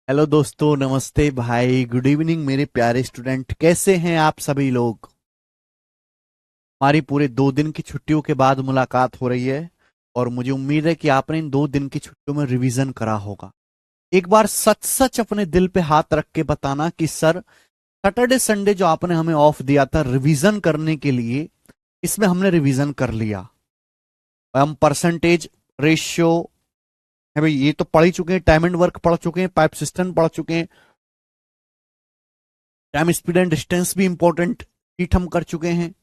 Hello दोस्तों, नमस्ते भाई, गुड इवनिंग मेरे प्यारे स्टूडेंट। कैसे हैं आप सभी लोग? हमारी पूरे 2 दिन की छुट्टियों के बाद मुलाकात हो रही है और मुझे उम्मीद है कि आपने इन 2 दिन की छुट्टियों में रिवीजन करा होगा। एक बार सच सच अपने दिल पे हाथ रख के बताना कि सर, सैटरडे संडे जो आपने हमें ऑफ दिया था रिवीजन करने के लिए, इसमें हमने रिवीजन कर लिया। हम परसेंटेज रेशियो है भाई, ये तो पढ़ ही चुके हैं। टाइम एंड वर्क पढ़ चुके हैं, पाइप सिस्टम पढ़ चुके हैं, टाइम स्पीड एंड डिस्टेंस भी इंपॉर्टेंट शीट हम कर चुके हैं।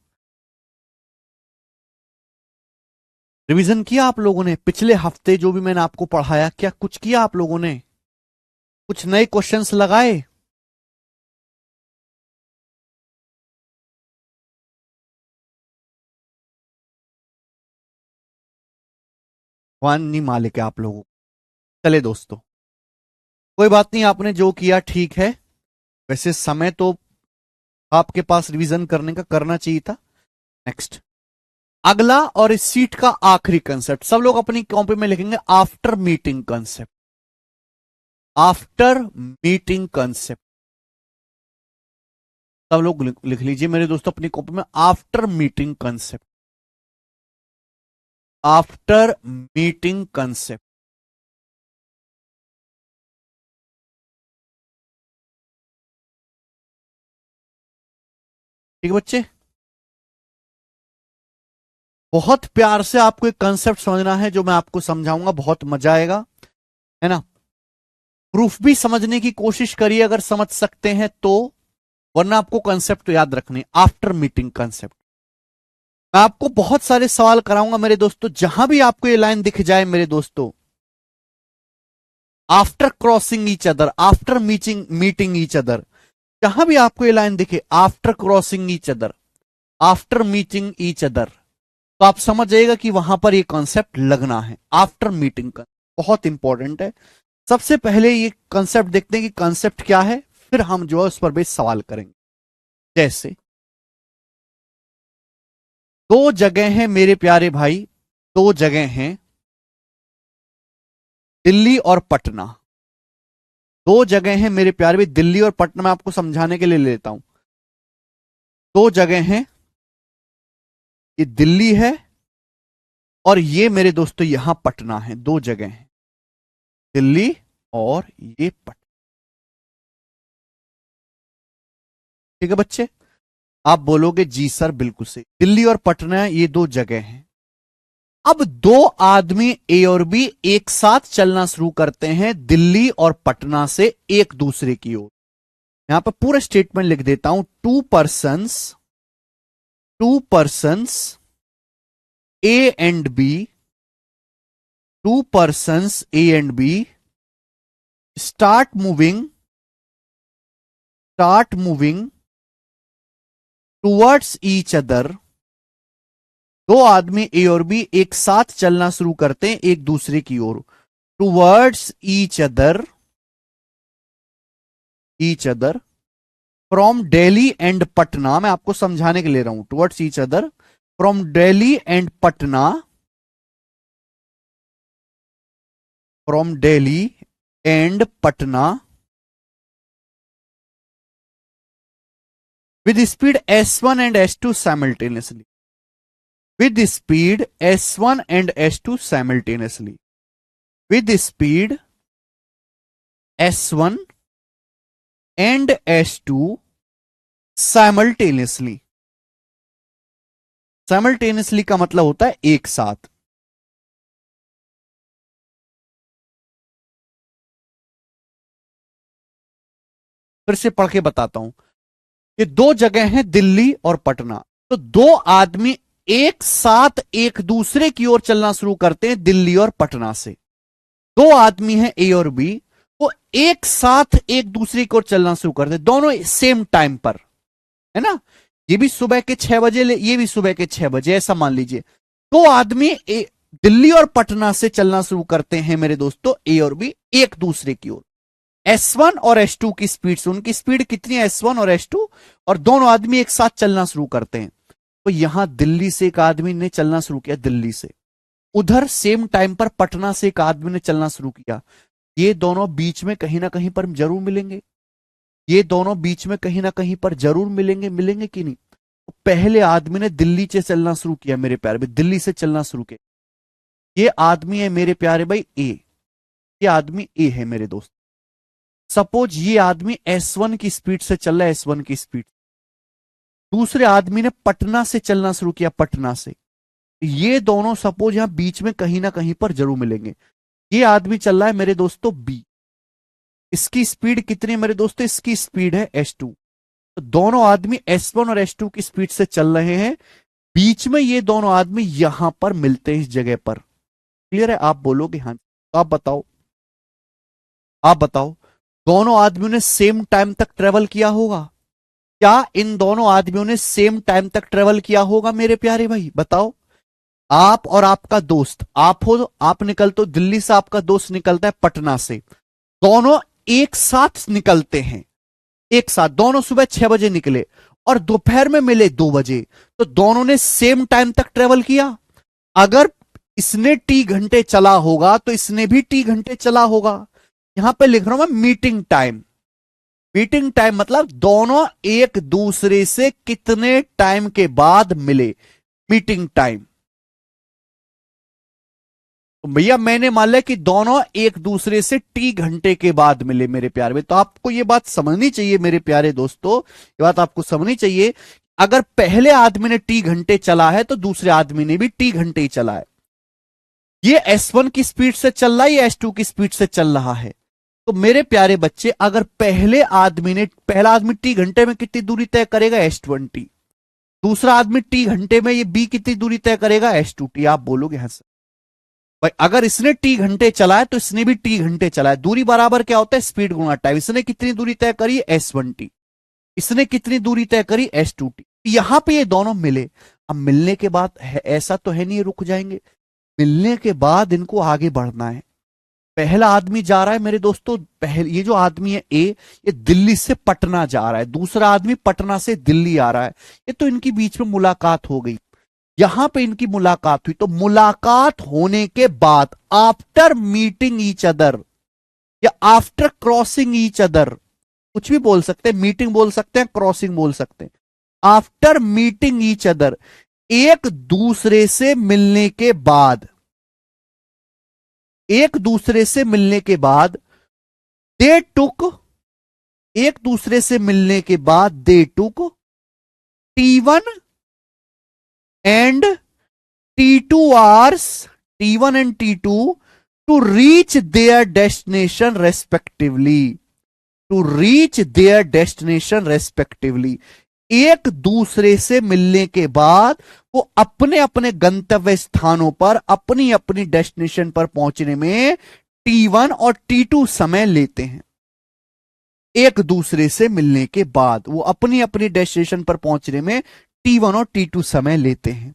रिवीजन किया आप लोगों ने? पिछले हफ्ते जो भी मैंने आपको पढ़ाया, क्या कुछ किया आप लोगों ने? कुछ नए क्वेश्चंस लगाए? भगवान नहीं मालिक है आप लोगों को। चले दोस्तों, कोई बात नहीं, आपने जो किया ठीक है। वैसे समय तो आपके पास रिवीजन करने का करना चाहिए था। नेक्स्ट, अगला और इस सीट का आखिरी कंसेप्ट सब लोग अपनी कॉपी में लिखेंगे। After meeting concept, after meeting concept सब लोग लिख लीजिए मेरे दोस्तों अपनी कॉपी में। After meeting concept, after meeting concept. ठीक है बच्चे, बहुत प्यार से आपको एक कंसेप्ट समझना है जो मैं आपको समझाऊंगा, बहुत मजा आएगा, है ना। प्रूफ भी समझने की कोशिश करिए अगर समझ सकते हैं तो, वरना आपको कंसेप्ट तो याद रखने। आफ्टर मीटिंग कंसेप्ट, मैं आपको बहुत सारे सवाल कराऊंगा मेरे दोस्तों। जहां भी आपको ये लाइन दिख जाए मेरे दोस्तों, after crossing each other, after meeting meeting each other, जहां भी आपको ये लाइन दिखे, after crossing each other, after meeting each other, तो आप समझ जाइएगा कि वहां पर ये कॉन्सेप्ट लगना है। आफ्टर मीटिंग का बहुत इंपॉर्टेंट है। सबसे पहले ये कॉन्सेप्ट देखते हैं कि कॉन्सेप्ट क्या है, फिर हम जो है उस पर बेस सवाल करेंगे। जैसे, दो जगह हैं मेरे प्यारे भाई, दो जगह हैं, दिल्ली और पटना। दो जगह हैं मेरे प्यारे भाई, दिल्ली और पटना। मैं आपको समझाने के लिए ले लेता हूं। दो जगह हैं, ये दिल्ली है और ये मेरे दोस्तों यहां पटना है। दो जगह हैं, दिल्ली और ये पटना। ठीक है बच्चे, आप बोलोगे जी सर बिल्कुल सही, दिल्ली और पटना ये दो जगह हैं। अब दो आदमी ए और बी एक साथ चलना शुरू करते हैं दिल्ली और पटना से एक दूसरे की ओर। यहां पर पूरा स्टेटमेंट लिख देता हूं। Two persons A and B, two persons A and B start moving towards each other. दो आदमी ए और बी एक साथ चलना शुरू करते हैं एक दूसरे की ओर। Towards each other from Delhi and Patna. मैं आपको समझाने के लिए ले रहा हूं। Towards each other from Delhi and Patna, from Delhi and Patna with speed s1 and s2 simultaneously, with speed s1 and s2 simultaneously, with speed s1 and s2 simultaneously। Simultaneously का मतलब होता है एक साथ। फिर से पढ़ के बताता हूं। ये दो जगह हैं दिल्ली और पटना, तो दो आदमी एक साथ एक दूसरे की ओर चलना शुरू करते हैं दिल्ली और पटना से। दो आदमी हैं ए और बी, वो एक साथ एक दूसरे की ओर चलना शुरू करते हैं, दोनों सेम टाइम पर, है ना। ये भी सुबह के 6 बजे, ये भी सुबह के 6 बजे, ऐसा मान लीजिए। दो आदमी दिल्ली और पटना से चलना शुरू करते हैं मेरे दोस्तों, ए और बी एक दूसरे की ओर। S1 और S2 की स्पीड से, उनकी स्पीड कितनी है S1 और S2, और दोनों आदमी एक साथ चलना शुरू करते हैं। तो यहां दिल्ली से एक आदमी ने चलना शुरू किया, दिल्ली से। उधर सेम टाइम पर पटना से एक आदमी ने चलना शुरू किया। ये दोनों बीच में कहीं ना कहीं पर जरूर मिलेंगे, ये दोनों बीच में कहीं ना कहीं पर जरूर मिलेंगे, मिलेंगे कि नहीं। तो पहले आदमी ने दिल्ली से चलना शुरू किया मेरे प्यारे भाई, दिल्ली से चलना शुरू किया। ये आदमी है मेरे प्यारे भाई ए, ये आदमी ए है मेरे दोस्त। सपोज ये आदमी S1 की स्पीड से चल रहा है, S1 की स्पीड। दूसरे आदमी ने पटना से चलना शुरू किया, पटना से। ये दोनों सपोज यहां बीच में कहीं ना कहीं पर जरूर मिलेंगे। ये आदमी चल रहा है मेरे दोस्तों बी, इसकी स्पीड कितनी है मेरे दोस्तों, इसकी स्पीड है S2। तो दोनों आदमी S1 और S2 की स्पीड से चल रहे हैं, बीच में ये दोनों आदमी यहां पर मिलते हैं इस जगह पर। क्लियर है, आप बोलोगे हाँ। तो आप बताओ, आप बताओ, दोनों आदमियों ने सेम टाइम तक ट्रेवल किया होगा? क्या इन दोनों आदमियों ने सेम टाइम तक ट्रेवल किया होगा मेरे प्यारे भाई, बताओ। आप और आपका दोस्त, आप हो, आप निकलते हो दिल्ली से, आपका दोस्त निकलता है पटना से। दोनों एक साथ निकलते हैं, एक साथ दोनों सुबह 6 बजे निकले और दोपहर में मिले 2 बजे। तो दोनों ने सेम टाइम तक ट्रेवल किया। अगर इसने टी घंटे चला होगा तो इसने भी टी घंटे चला होगा। यहां पे लिख रहा हूं मैं मीटिंग टाइम। मीटिंग टाइम मतलब दोनों एक दूसरे से कितने टाइम के बाद मिले, मीटिंग टाइम। तो भैया मैंने मान लिया कि दोनों एक दूसरे से टी घंटे के बाद मिले मेरे प्यारे में। तो आपको यह बात समझनी चाहिए मेरे प्यारे दोस्तों, ये बात आपको समझनी चाहिए। अगर पहले आदमी ने टी घंटे चला है तो दूसरे आदमी ने भी टी घंटे ही चला है। ये S1 की स्पीड से चल रहा है, ये S2 की स्पीड से चल रहा है। तो मेरे प्यारे बच्चे, अगर पहला आदमी टी घंटे में कितनी दूरी तय करेगा, S20। दूसरा आदमी टी घंटे में ये बी कितनी दूरी तय करेगा, S2T। आप बोलोगे हाँ सर। भाई अगर इसने टी घंटे चलाए तो इसने भी टी घंटे चलाए, दूरी बराबर क्या होता है, स्पीड गुणा टाइम। इसने कितनी दूरी तय करी, S1T। इसने कितनी दूरी तय करी, S2T। यहां पे ये दोनों मिले। अब मिलने के बाद ऐसा तो है नहीं रुक जाएंगे, मिलने के बाद इनको आगे बढ़ना है। पहला आदमी जा रहा है मेरे दोस्तों, ये जो आदमी है ए, ये दिल्ली से पटना जा रहा है। दूसरा आदमी पटना से दिल्ली आ रहा है। ये तो इनकी बीच में मुलाकात हो गई, यहां पे इनकी मुलाकात हुई। तो मुलाकात होने के बाद, आफ्टर मीटिंग ईच अदर या आफ्टर क्रॉसिंग ईच अदर, कुछ भी बोल सकते हैं, मीटिंग बोल सकते हैं, क्रॉसिंग बोल सकते हैं। आफ्टर मीटिंग ईच अदर, एक दूसरे से मिलने के बाद, एक दूसरे से मिलने के बाद दे टुक, एक दूसरे से मिलने के बाद they took T1 and T2 आवर्स, T1 and T2 to reach their destination respectively, to reach their destination respectively. एक दूसरे से मिलने के बाद वो अपने अपने गंतव्य स्थानों पर, अपनी अपनी डेस्टिनेशन पर पहुंचने में T1 और T2 समय लेते हैं। एक दूसरे से मिलने के बाद वो अपनी अपनी डेस्टिनेशन पर पहुंचने में T1 और T2 समय लेते हैं।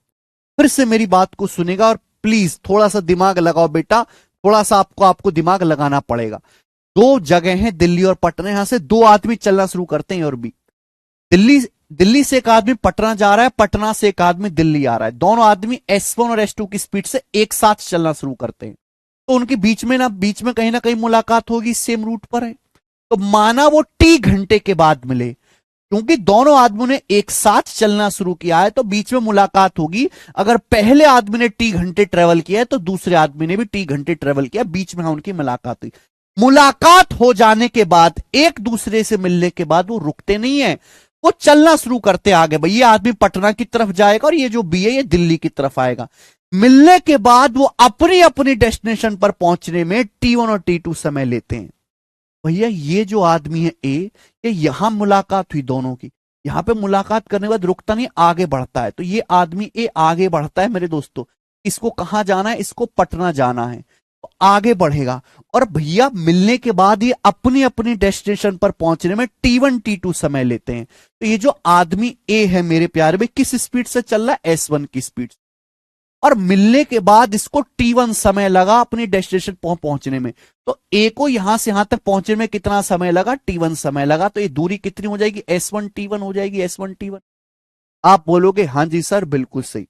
फिर से मेरी बात को सुनेगा और प्लीज थोड़ा सा दिमाग लगाओ बेटा, थोड़ा सा आपको दिमाग लगाना पड़ेगा। दो जगह हैं, दिल्ली और पटना। यहां से दो आदमी चलना शुरू करते हैं और भी दिल्ली से एक आदमी पटना जा रहा है, पटना से एक आदमी दिल्ली आ रहा है। दोनों आदमी S1 और S2 की स्पीड से एक साथ चलना शुरू करते हैं। तो उनके बीच में कहीं ना कहीं मुलाकात होगी, सेम रूट पर है। तो माना वो टी घंटे के बाद मिले, क्योंकि दोनों आदमियों ने एक साथ चलना शुरू किया है तो बीच में मुलाकात होगी। अगर पहले आदमी ने टी घंटे ट्रेवल किया है तो दूसरे आदमी ने भी टी घंटे ट्रेवल किया, बीच में उनकी मुलाकात हुई। मुलाकात हो जाने के बाद, एक दूसरे से मिलने के बाद वो रुकते नहीं है, वो चलना शुरू करते आगे। भाई ये आदमी पटना की तरफ जाएगा और ये जो बी है ये दिल्ली की तरफ आएगा। मिलने के बाद वो अपनी अपनी डेस्टिनेशन पर पहुंचने में T1 और T2 समय लेते हैं। भैया ये जो आदमी है ए, ये यहां मुलाकात हुई दोनों की, यहां पे मुलाकात करने के बाद रुकता नहीं, आगे बढ़ता है। तो ये आदमी ए आगे बढ़ता है मेरे दोस्तों। इसको कहां जाना है, इसको पटना जाना है, तो आगे बढ़ेगा। और भैया मिलने के बाद ये अपनी अपनी डेस्टिनेशन पर पहुंचने में T1 T2 समय लेते हैं। तो ये जो आदमी ए है मेरे प्यारे में, किस स्पीड से चल रहा है, S1 की स्पीड। और मिलने के बाद इसको T1 समय लगा अपनी डेस्टिनेशन पहुंचने में। तो ए को यहां से यहां तक पहुंचने में कितना समय लगा, T1 समय लगा। तो ये दूरी कितनी हो जाएगी, S1 T1 हो जाएगी, S1 T1। आप बोलोगे हां जी सर बिल्कुल सही।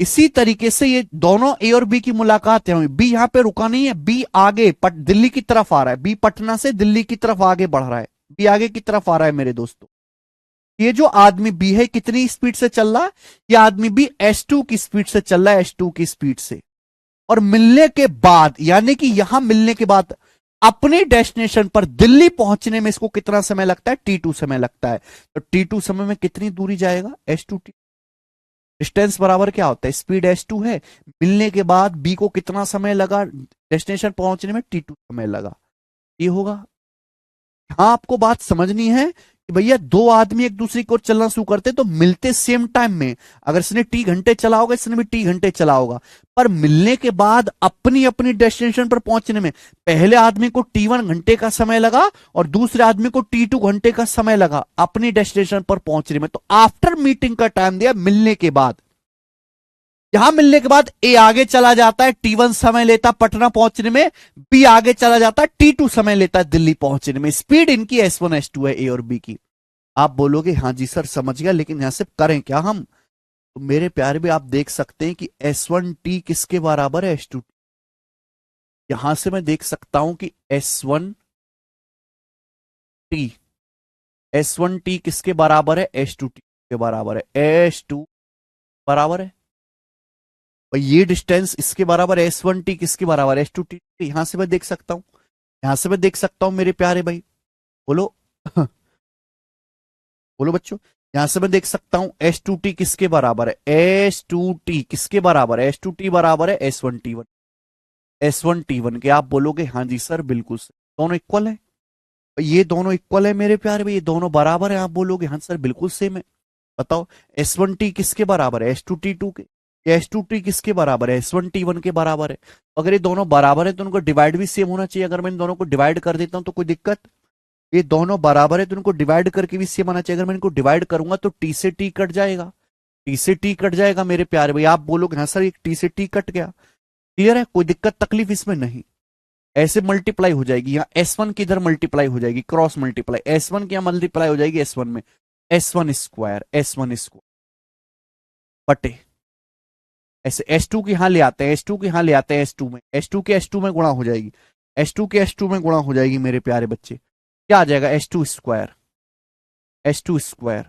इसी तरीके से ये दोनों ए और बी की मुलाकात है, बी यहां पे रुका नहीं है, बी आगे दिल्ली की तरफ आ रहा है, बी पटना से दिल्ली की तरफ आगे बढ़ रहा है, बी आगे की तरफ आ रहा है मेरे दोस्तों। ये जो आदमी बी है कितनी स्पीड से चल रहा है, ये आदमी बी S2 की स्पीड से चल रहा है, S2 की स्पीड से। और मिलने के बाद, यानी कि यहां मिलने के बाद अपने डेस्टिनेशन पर दिल्ली पहुंचने में इसको कितना समय लगता है, T2 समय लगता है। तो T2 समय में कितनी दूरी जाएगा, S2 T। डिस्टेंस बराबर क्या होता है, स्पीड S2 है, मिलने के बाद बी को कितना समय लगा डेस्टिनेशन पहुंचने में, T2 समय लगा। ये होगा। हाँ, आपको बात समझनी है कि भैया दो आदमी एक दूसरे की ओर चलना शुरू करते तो मिलते सेम टाइम में, अगर इसने T घंटे चला होगा इसने भी T घंटे चला होगा, पर मिलने के बाद अपनी अपनी डेस्टिनेशन पर पहुंचने में पहले आदमी को T1 घंटे का समय लगा और दूसरे आदमी को T2 घंटे का समय लगा अपनी डेस्टिनेशन पर पहुंचने में। तो आफ्टर मीटिंग का टाइम दिया मिलने के बाद। यहां मिलने के बाद ए आगे चला जाता है, T1 समय लेता पटना पहुंचने में, बी आगे चला जाता है, T2 समय लेता है दिल्ली पहुंचने में। स्पीड इनकी S1 S2 है, ए और बी की। आप बोलोगे हाँ जी सर समझ गया, लेकिन यहां से करें क्या हम। तो मेरे प्यारे भी आप देख सकते हैं कि S1T किसके बराबर है, S2T। यहां से मैं देख सकता हूं कि S1T, S1T किसके बराबर है, S2T के बराबर है, S2 बराबर है। और ये डिस्टेंस इसके बराबर है, S1T किसके बराबर है, S2T। यहां से मैं देख सकता हूं, यहां से मैं देख सकता हूं मेरे प्यारे भाई, बोलो बोलो बच्चों। यहां से मैं देख सकता हूं S2T किसके बराबर है, S2T किसके बराबर है, S2T बराबर है S1T1, S1T1 के। आप बोलोगे हाँ जी सर बिल्कुल सर, दोनों इक्वल है। ये दोनों इक्वल है मेरे प्यारे भाई, ये दोनों बराबर है। आप बोलोगे हाँ सर बिल्कुल सेम है। बताओ S1T किसके बराबर है, S2T2 के। S2T किसके बराबर है, S1T1 के बराबर है। अगर ये दोनों बराबर है तो उनको डिवाइड भी सेम होना चाहिए। अगर मैं इन दोनों को डिवाइड कर देता हूं तो कोई दिक्कत, ये दोनों बराबर है तो इनको डिवाइड करके भी सेम आना चाहिए। अगर मैं इनको डिवाइड करूंगा तो T से T कट जाएगा, T से T कट जाएगा मेरे प्यारे भाई। आप बोलोगे हाँ सर एक T से T कट गया, क्लियर है, कोई दिक्कत तकलीफ इसमें नहीं। ऐसे मल्टीप्लाई हो जाएगी, यहाँ S1 की इधर मल्टीप्लाई हो जाएगी, क्रॉस मल्टीप्लाई, S1 की यहाँ मल्टीप्लाई हो जाएगी S1 में, S1 स्क्वायर, S1 स्क्वायर बटे ऐसे S2 की यहां ले आते हैं, S2 की यहां ले आते हैं, S2 में, S2 के S2 में गुणा हो जाएगी, S2 के S2 में गुणा हो जाएगी मेरे प्यारे बच्चे। क्या आ जाएगा, S2 स्क्वायर, S2 स्क्वायर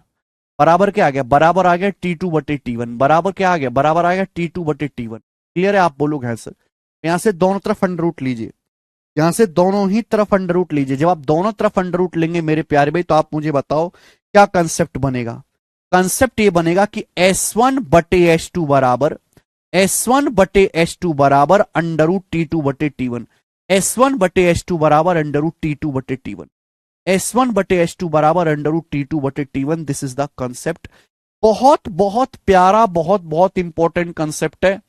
बराबर क्या आ गया, बराबर आ गया T2 बटे T1, बराबर क्या आ गया, बराबर आ गया T2 बटे T1। क्लियर है, आप बोलोगे हाँ सर। यहां से दोनों तरफ अंडर रूट लीजिए, यहां से दोनों ही तरफ अंडर रूट लीजिए। जब आप दोनों तरफ अंडर रूट लेंगे मेरे प्यारे भाई तो आप मुझे बताओ क्या कंसेप्ट बनेगा। कंसेप्ट ये बनेगा कि S1 बटे S2 बराबर, S1 बटे S2 बराबर अंडर रूट T2 बटे T1, S1 बटे S2 बराबर अंडर रूट T2 बटे T1, S1 बटे S2 बराबर अंडर रूट T2 बटे T1। This is the concept. बहुत बहुत प्यारा, बहुत बहुत इंपॉर्टेंट कंसेप्ट है।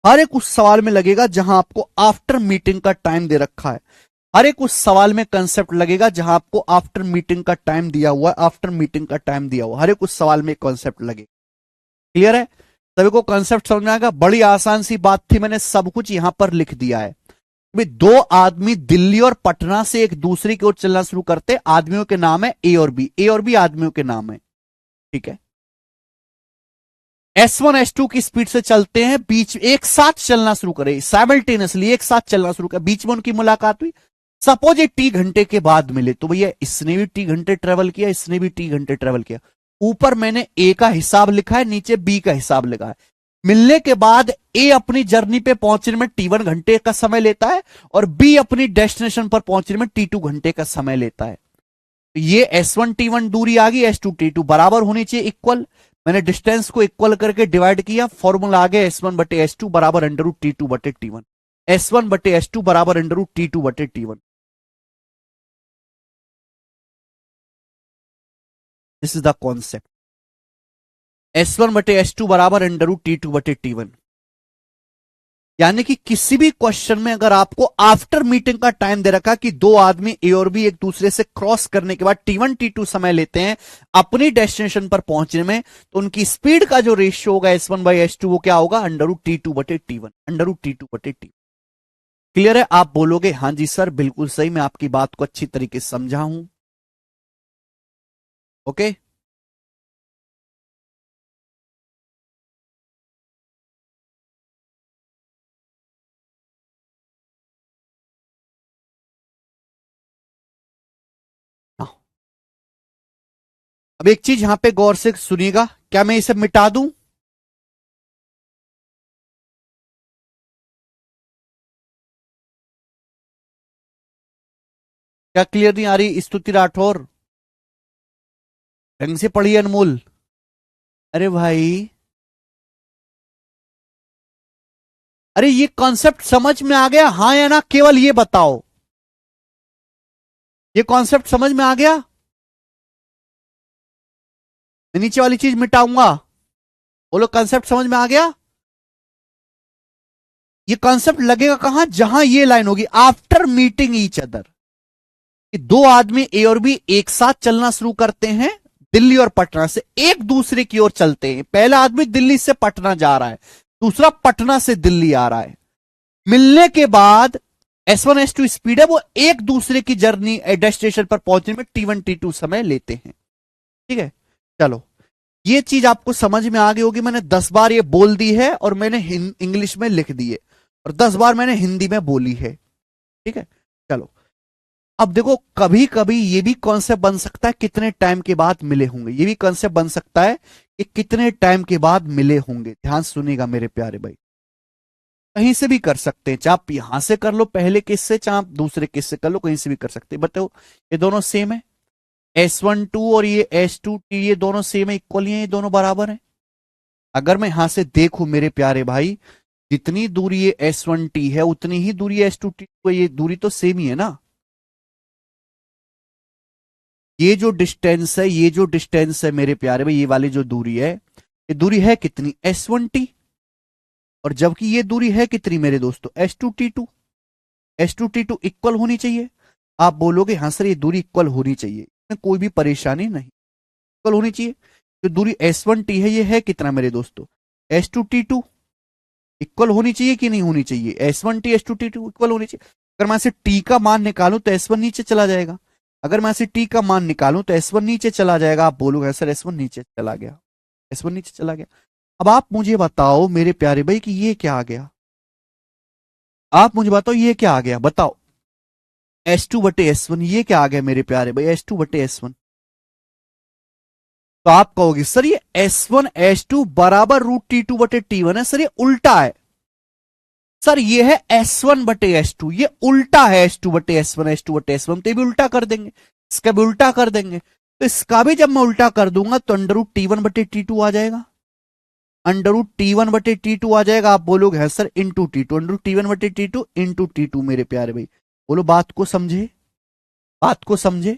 हर एक उस सवाल में लगेगा जहां आपको आफ्टर मीटिंग का टाइम दे रखा है, हर एक उस सवाल में कंसेप्ट लगेगा जहां आपको आफ्टर मीटिंग का टाइम दिया हुआ है, आफ्टर मीटिंग का टाइम दिया हुआ, हर एक उस सवाल में कंसेप्ट लगे। क्लियर है, सभी को कंसेप्ट समझ में आएगा। बड़ी आसान सी बात थी, मैंने सब कुछ यहां पर लिख दिया है। दो आदमी दिल्ली और पटना से एक दूसरे की ओर चलना शुरू करते, आदमियों के नाम है ए और बी, ए और बी आदमियों के नाम है, ठीक है। S1 S2 की स्पीड से चलते हैं, बीच एक साथ चलना शुरू करें, साइमल्टेनियसली एक साथ चलना शुरू कर, बीच में उनकी मुलाकात हुई। सपोज ये T घंटे के बाद मिले, तो भैया इसने भी T घंटे ट्रेवल किया, इसने भी T घंटे ट्रेवल किया। ऊपर मैंने ए का हिसाब लिखा है, नीचे बी का हिसाब लिखा है। मिलने के बाद ए अपनी जर्नी पे पहुंचने में T1 घंटे का समय लेता है और बी अपनी डेस्टिनेशन पर पहुंचने में T2 घंटे का समय लेता है। ये S1 T1 दूरी आ गई, S2 T2 बराबर होनी चाहिए, इक्वल। मैंने डिस्टेंस को इक्वल करके डिवाइड किया, फॉर्मूला आ गया S1 बटे S2 बराबर अंडर रूट T2 बटे T1, S1 बटे S2 बराबर अंडर रूट T2 बटे T1। This is the concept, S1 बटे S2 बराबर अंडर रूट T2 बटे T1। यानी कि किसी भी क्वेश्चन में अगर आपको आफ्टर मीटिंग का टाइम दे रखा कि दो आदमी ए और बी एक दूसरे से क्रॉस करने के बाद T1 T2 समय लेते हैं अपनी डेस्टिनेशन पर पहुंचने में, तो उनकी स्पीड का जो रेशियो होगा S1 बाई S2 वो क्या होगा, अंडर रूट T2 बटे T1, अंडर रूट T2 बटे T। क्लियर है, आप बोलोगे हाँ जी सर बिल्कुल सही, मैं आपकी बात को अच्छी तरीके से समझा हूं। ओके। अब एक चीज यहां पे गौर से सुनिएगा, क्या मैं इसे मिटा दूं? क्या क्लियर नहीं आ रही स्तुति राठौर? ढंग से पढ़िए अनमोल। अरे भाई, अरे ये कॉन्सेप्ट समझ में आ गया हाँ या ना, केवल ये बताओ। ये कॉन्सेप्ट समझ में आ गया? मैं नीचे वाली चीज मिटाऊंगा। बोलो कॉन्सेप्ट समझ में आ गया? ये कॉन्सेप्ट लगेगा कहां? जहां ये लाइन होगी, आफ्टर मीटिंग ईच अदर। कि दो आदमी ए और बी एक साथ चलना शुरू करते हैं, दिल्ली और पटना से एक दूसरे की ओर चलते हैं। पहला आदमी दिल्ली से पटना जा रहा है, दूसरा पटना से दिल्ली आ रहा है। मिलने के बाद S1 S2 स्पीड है, वो एक दूसरे की जर्नी डेस्टिनेशन पर पहुंचने में T1 T2 समय लेते हैं। ठीक है, चलो ये चीज आपको समझ में आ गई होगी। मैंने 10 बार ये बोल दी है और मैंने इंग्लिश में लिख दी है और 10 बार मैंने हिंदी में बोली है। ठीक है, चलो अब देखो, कभी कभी ये भी कॉन्सेप्ट बन सकता है कितने टाइम के बाद मिले होंगे। ये भी कॉन्सेप्ट बन सकता है कि कितने टाइम के बाद मिले होंगे। ध्यान सुनिएगा मेरे प्यारे भाई, कहीं से भी कर सकते हैं, चाहे आप यहां से कर लो पहले किस से, चाहे आप दूसरे किस से कर लो, कहीं से भी कर सकते हैं। बताओ ये दोनों सेम है, S12 और ये S2T, ये दोनों सेम है, इक्वल ही है, ये दोनों बराबर है। अगर मैं यहां से देखूं मेरे प्यारे भाई, जितनी दूरी ये S1T है उतनी ही दूरी S2T है, ये दूरी तो सेम ही है ना। ये जो डिस्टेंस है, ये जो डिस्टेंस है मेरे प्यारे भाई, ये वाली जो दूरी है, ये दूरी है कितनी? S1T। और जबकि ये दूरी है कितनी मेरे दोस्तों? S2T2। S2T2 इक्वल होनी चाहिए। आप बोलोगे हाँ सर ये दूरी इक्वल होनी चाहिए, इसमें कोई भी परेशानी नहीं, इक्वल होनी चाहिए। जो दूरी S1T है ये है कितना मेरे दोस्तों? S2T2। इक्वल होनी चाहिए कि नहीं होनी चाहिए? S1T S2T2 इक्वल होनी चाहिए। अगर मैं से T का मान निकालूं तो S1 नीचे चला जाएगा, अगर मैं से T का मान निकालूं तो S1 नीचे चला जाएगा। आप बोलोगे सर S1 नीचे चला गया, S1 नीचे चला गया। अब आप मुझे बताओ मेरे प्यारे भाई कि ये क्या आ गया? आप मुझे बताओ ये क्या आ गया, बताओ। S2/S1, ये क्या आ गया मेरे प्यारे भाई? S2/S1। तो आप कहोगे सर ये S1 S2 बराबर √T2/T1 है। सर ये उल्टा है। सर ये है S1/S2, ये उल्टा है S2/S1, S2/S1। तो ये भी उल्टा कर देंगे, इसका भी उल्टा कर देंगे। तो इसका भी जब मैं उल्टा कर दूंगा तो √T1/T2 आ जाएगा, √T1/T2 आ जाएगा। आप बोलोगे है sir into T2, √T1/T2 into T2। मेरे प्यारे भाई बोलो बात को समझे, बात को समझे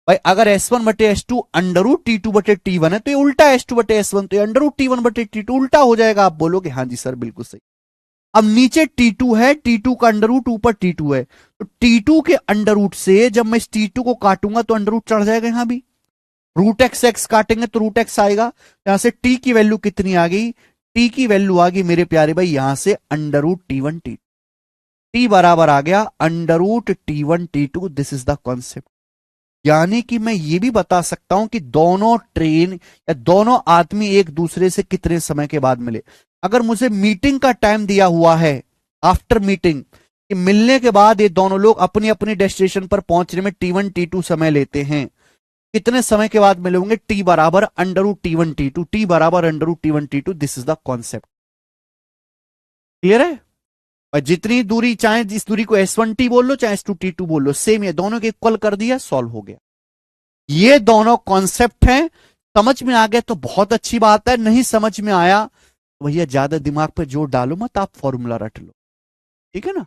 भाई। अगर S1/S2 √T2/T1 है तो ये उल्टा S2/S1, तो ये √T1/T2 उल्टा हो जाएगा। आप बोलोगे हाँ जी सर बिल्कुल सही। अब नीचे T2 है, T2 का अंडर रूट, ऊपर T2 है, तो T2 के अंडर रूट से जब मैं इस T2 को काटूंगा तो अंडर रूट चढ़ जाएगा यहां भी। √X काटेंगे तो √X आएगा। यहां से T की वैल्यू कितनी आ गई? T की वैल्यू आ गई मेरे प्यारे भाई यहां से √T1T2। T बराबर आ गया √T1T2। This is the concept. यानी कि मैं ये भी बता सकता हूं कि दोनों ट्रेन या दोनों आदमी एक दूसरे से कितने समय के बाद मिले। अगर मुझे मीटिंग का टाइम दिया हुआ है, आफ्टर मीटिंग, कि मिलने के बाद ये दोनों लोग अपनी अपनी डेस्टिनेशन पर पहुंचने में T1 T2 समय लेते हैं, कितने समय के बाद मिले होंगे? T बराबर √T1T2, T बराबर √T1T2। This is the concept. Clear है? और जितनी दूरी, चाहे इस दूरी को S1T बोल लो चाहे S2T2 बोल लो, सेम है, दोनों के इक्वल कर दिया, सॉल्व हो गया। ये दोनों कॉन्सेप्ट हैं। समझ में आ गया तो बहुत अच्छी बात है, नहीं समझ में आया तो भैया ज्यादा दिमाग पे जोर डालो मत, आप फॉर्मूला रट लो। ठीक है ना?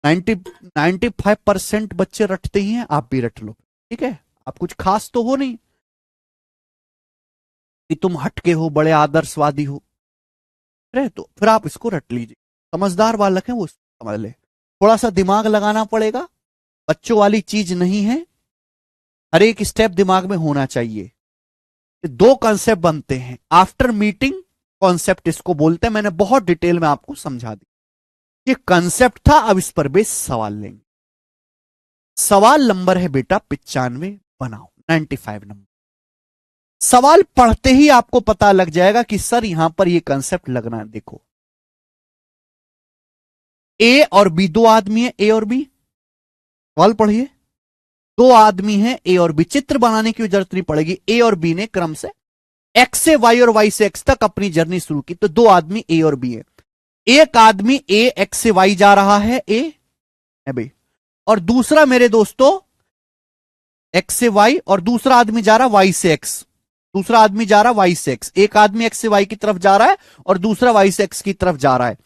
95% बच्चे रटते ही हैं, आप भी रट लो। ठीक है, आप कुछ खास तो हो नहीं कि तुम हटके हो, बड़े आदर्शवादी हो, रहे तो फिर आप इसको रट लीजिए। समझदार बालक है वो समझ ले, थोड़ा सा दिमाग लगाना पड़ेगा, बच्चों वाली चीज नहीं है, हर एक स्टेप दिमाग में होना चाहिए। दो कॉन्सेप्ट बनते हैं आफ्टर मीटिंग, कॉन्सेप्ट इसको बोलते हैं। मैंने बहुत डिटेल में आपको समझा दी। ये कॉन्सेप्ट था, अब इस पर बेस सवाल लेंगे। सवाल नंबर है बेटा 95, बनाओ 95 नंबर। सवाल पढ़ते ही आपको पता लग जाएगा कि सर यहां पर ये कॉन्सेप्ट लगना है। देखो ए और बी, दो आदमी है ए और बी। सवाल पढ़िए। दो आदमी हैं ए और बी, चित्र बनाने की जरूरत नहीं पड़ेगी। ए और बी ने क्रम से एक्स से वाई और वाई से एक्स तक अपनी जर्नी शुरू की। तो दो आदमी ए और बी है। एक आदमी ए एक्स से वाई जा रहा है, ए है भाई, और दूसरा मेरे दोस्तों एक्स से वाई, और दूसरा आदमी जा रहा वाई से एक्स। दूसरा आदमी जा रहा वाई से एक्स। एक आदमी एक्स से वाई की तरफ जा रहा है और दूसरा वाई से एक्स की तरफ जा रहा है।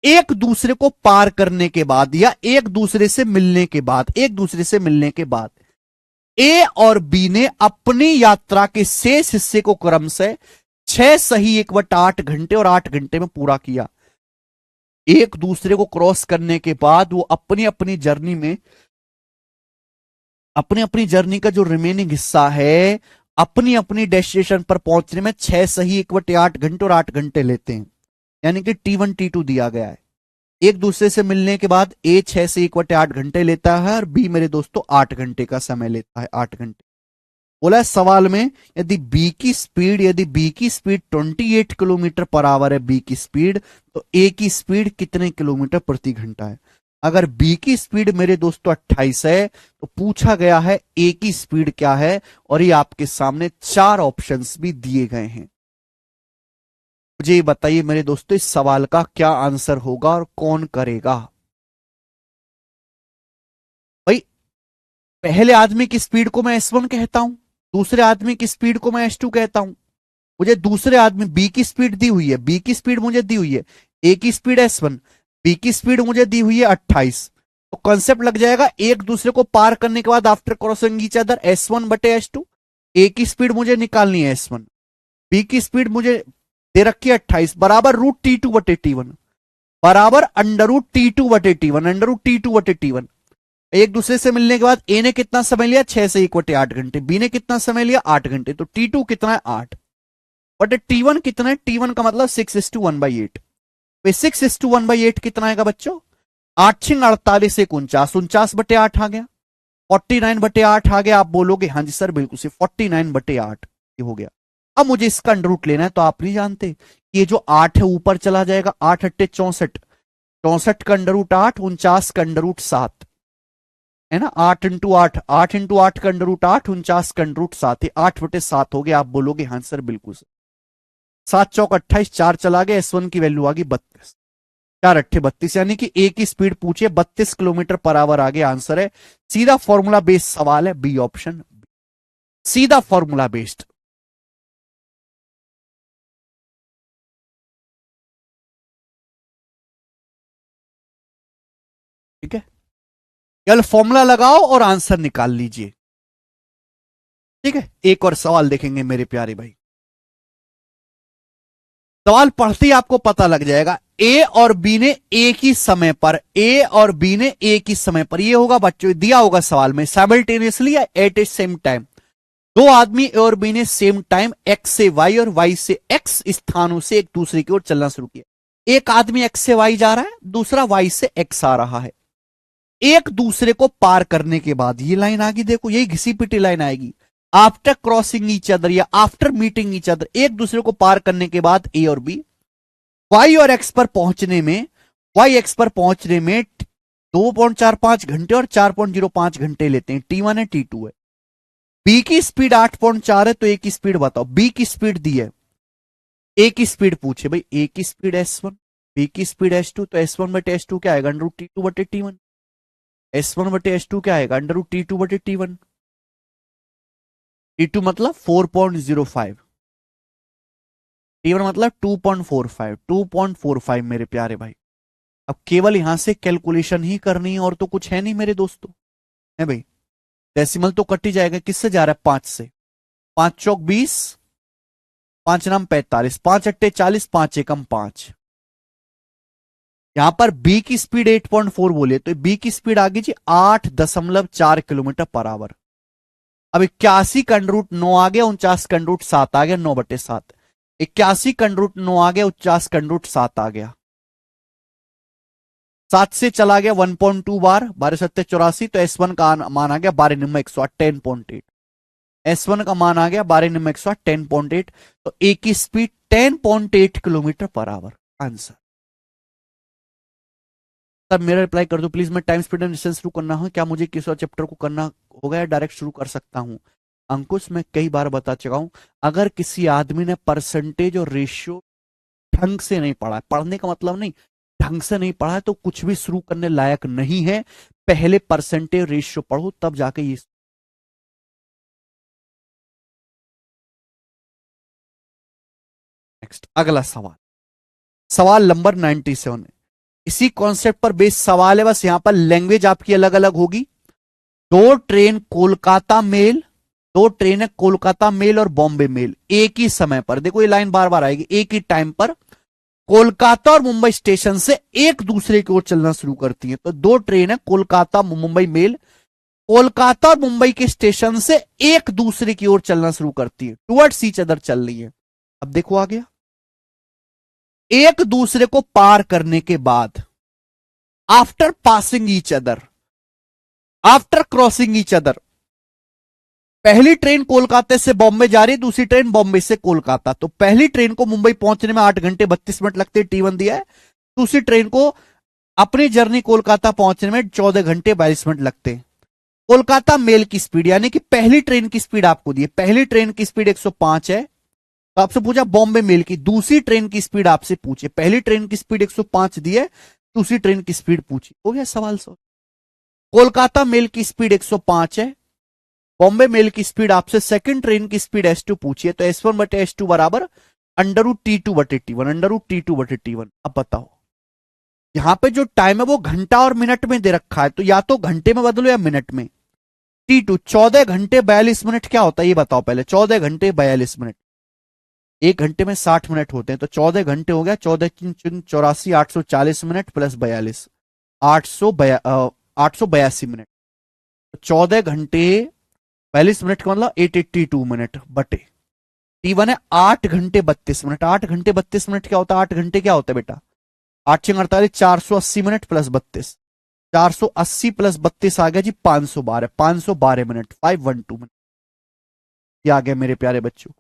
एक दूसरे को पार करने के बाद या एक दूसरे से मिलने के बाद, एक दूसरे से मिलने के बाद ए और बी ने अपनी यात्रा के शेष हिस्से को क्रम से 6 सही 1/8 घंटे और 8 घंटे में पूरा किया। एक दूसरे को क्रॉस करने के बाद वो अपनी अपनी जर्नी में, अपनी अपनी जर्नी का जो रिमेनिंग हिस्सा है, अपनी अपनी डेस्टिनेशन पर पहुंचने में 6 सही 1/8 घंटे और 8 घंटे लेते हैं। यानी कि T1 T2 दिया गया है। एक दूसरे से मिलने के बाद ए 6 से 1/8 घंटे लेता है और बी मेरे दोस्तों 8 घंटे का समय लेता है, 8 घंटे। बोला है सवाल में, यदि बी की स्पीड 28 किलोमीटर पर आवर है, बी की स्पीड, तो ए की स्पीड कितने किलोमीटर प्रति घंटा है। अगर बी की स्पीड मेरे दोस्तों 28 है तो पूछा गया है ए की स्पीड क्या है, और ये आपके सामने 4 ऑप्शंस भी दिए गए हैं। मुझे ये बताइए मेरे दोस्तों, इस सवाल का क्या आंसर होगा और कौन करेगा। भाई पहले आदमी की स्पीड को मैं S1 कहता हूं, दूसरे आदमी की स्पीड को मैं S2 कहता हूं। मुझे दूसरे आदमी बी की स्पीड दी हुई है, बी की स्पीड मुझे दी हुई है, ए की स्पीड S1, बी की स्पीड मुझे दी हुई है 28। तो कॉन्सेप्ट लग जाएगा एक दूसरे को पार करने के बाद after crossing each other S1 बटे S2। ए की स्पीड मुझे निकालनी है S1, बी की स्पीड मुझे दे रखी है 28, बराबर √T2 बटे T1, बराबर √T2 बटे T1, √T2 बटे T1। एक दूसरे से मिलने के बाद ए ने कितना समय लिया, 6 से 1/8 घंटे, बी ने कितना समय लिया, 8 घंटे। तो T2 कितना है, 8 बटे T1 कितना है, T1 का मतलब 6:1/8। 6:1/8 कितना आएगा बच्चों, 8 छिंग 48 से 49, 49/8 आ गया, 49/8 आ गया। आप बोलोगे हाँ जी सर बिल्कुल से 49/8 ये हो गया। अब मुझे इसका अंडर रूट लेना है, तो आप नहीं जानते ये जो 8 है ऊपर चला जाएगा, 8 8 64, 64 का अंडर रूट 8, 49 का अंडर रूट 7 है ना, 8 × 8, 8 × 8 का अंडर रूट 8, 49 का अंडर रूट 7, 8/7 हो गया। आप बोलोगे हाँ सर बिल्कुल सर। 7 चौक 28, 4 चला गया, S1 की वैल्यू आ गई 32, 4 8 32, यानी कि ए की स्पीड पूछे 32 किलोमीटर पर आवर आ गया। आंसर है सीधा फॉर्मूला बेस्ड सवाल है, बी ऑप्शन, सीधा फॉर्मूला बेस्ड। ठीक है, केवल फॉर्मूला लगाओ और आंसर निकाल लीजिए। ठीक है, एक और सवाल देखेंगे मेरे प्यारे भाई। सवाल पढ़ते ही आपको पता लग जाएगा, ए और बी ने एक ही समय पर, ए और बी ने एक ही समय पर, ये होगा बच्चों दिया होगा सवाल में, साइमल्टेनियसली या एट ए सेम टाइम। दो आदमी ए और बी ने सेम टाइम एक्स से वाई और वाई से एक्स स्थानों से एक दूसरे की ओर चलना शुरू किया। एक आदमी एक्स से वाई जा रहा है, दूसरा वाई से एक्स आ रहा है। एक दूसरे को पार करने के बाद ये लाइन आ गई, देखो यही घिसी पिटी लाइन आएगी, आफ्टर क्रॉसिंग ईच अदर या आफ्टर मीटिंग ईच अदर, एक दूसरे को पार करने के बाद ए और बी वाई और एक्स पर पहुंचने में, वाई एक्स पर पहुंचने में 2.45 घंटे और 4.05 घंटे लेते हैं। T1 है T2 है। बी की स्पीड 8.4 है, तो ए की स्पीड बताओ। बी की स्पीड दी है, ए की स्पीड पूछे भाई, ए की स्पीड S1, बी की स्पीड S2, तो S1 बटे S2 क्या आएगा, √T2 बटे T1। S1 बटे S2 क्या आएगा, √T2 बटे T1। T2 मतलब 4.05, T1 मतलब 2.45, 2.45 मेरे प्यारे भाई। अब केवल यहां से कैलकुलेशन ही करनी है और तो कुछ है नहीं मेरे दोस्तों, है भाई। डेसिमल तो कट ही जाएगा, किससे जा रहा है, 5 से। 5 चौक 20, 5 नाम 45, 5 अट्टे 40, 5 एकम 5। यहां पर बी की स्पीड 8.4 बोले, तो बी की स्पीड आ गई जी 8.4 किलोमीटर पर आवर। अब 81 का अंडर रूट 9 आ गया, 49 का अंडर रूट 7 आ गया, 9/7। 81 का अंडर रूट 9 आ गया, 49 का अंडर रूट 7 आ गया। 7 से चला गया 1.2 बार, 12 7 84, तो S1 का मान आ गया 12 निम्न 108, 10.8। S1 का मान आ गया 12 निम्न 108, 10.8। तो ए की speed 10.8 kilometre per hour, answer. तब मेरा रिप्लाई कर दो प्लीज, मैं टाइम स्पीड एंड डिस्टेंस शुरू करना है, क्या मुझे किसी और चैप्टर को करना होगा या डायरेक्ट शुरू कर सकता हूं? अंकुश, मैं कई बार बता चुका हूं, अगर किसी आदमी ने परसेंटेज और रेशियो ढंग से नहीं पढ़ा है, पढ़ने का मतलब नहीं, ढंग से नहीं पढ़ा है, तो कुछ भी शुरू करने लायक नहीं है। पहले परसेंटेज रेशियो पढ़ो तब जाके ये। नेक्स्ट अगला सवाल, सवाल नंबर 97 है, इसी कॉन्सेप्ट पर बेस्ड सवाल है, बस यहां पर लैंग्वेज आपकी अलग अलग होगी। दो ट्रेन कोलकाता मेल, दो ट्रेन है कोलकाता मेल और बॉम्बे मेल, एक ही समय पर, देखो ये लाइन बार बार आएगी, एक ही टाइम पर कोलकाता और मुंबई स्टेशन से एक दूसरे की ओर चलना शुरू करती हैं। तो दो ट्रेन है कोलकाता मुंबई मेल, कोलकाता और मुंबई के स्टेशन से एक दूसरे की ओर चलना शुरू करती है, टुवर्ड्स ईच अदर चल रही है। अब देखो आ गया, एक दूसरे को पार करने के बाद, after passing each other, after crossing each other, पहली ट्रेन कोलकाता से बॉम्बे जा रही है, दूसरी ट्रेन बॉम्बे से कोलकाता, तो पहली ट्रेन को मुंबई पहुंचने में 8 घंटे 32 मिनट लगते हैं, T1 दिया है। दूसरी ट्रेन को अपनी जर्नी कोलकाता पहुंचने में 14 घंटे 42 मिनट लगते हैं। कोलकाता मेल की स्पीड, यानी कि पहली ट्रेन की स्पीड आपको दी है, पहली ट्रेन की स्पीड 105 है, तो आपसे पूछा बॉम्बे मेल की, दूसरी ट्रेन की स्पीड आपसे पूछे, पहली ट्रेन की स्पीड 105 दी है, दूसरी ट्रेन की स्पीड पूछी, हो गया सवाल सो। कोलकाता मेल की स्पीड 105 है, बॉम्बे मेल की स्पीड आपसे सेकंड ट्रेन की स्पीड S2 पूछी है, तो S1 बटे S2 बराबर √T2 बटे T1, √T2 बटे T1। अब बताओ यहां पे जो टाइम है वो घंटा और मिनट में दे रखा है, तो या तो घंटे में बदलो या मिनट में। T2 14 घंटे 42 मिनट क्या होता है ये बताओ पहले, 14 घंटे 42 मिनट, एक घंटे में 60 मिनट होते हैं, तो 14 घंटे हो गया, 14 84 840 मिनट प्लस 42, 882 मिनट, 14 घंटे 42 मिनट का मतलब 882 मिनट बटे T1 है 8 घंटे 32 मिनट, 8 घंटे 32 मिनट क्या होता है, 8 घंटे क्या होता है बेटा, 8×48 480 मिनट प्लस 32, 480 प्लस 32 आ गया जी 512, 512 मिनट, 512 मिनट। ये आ गया मेरे प्यारे बच्चों।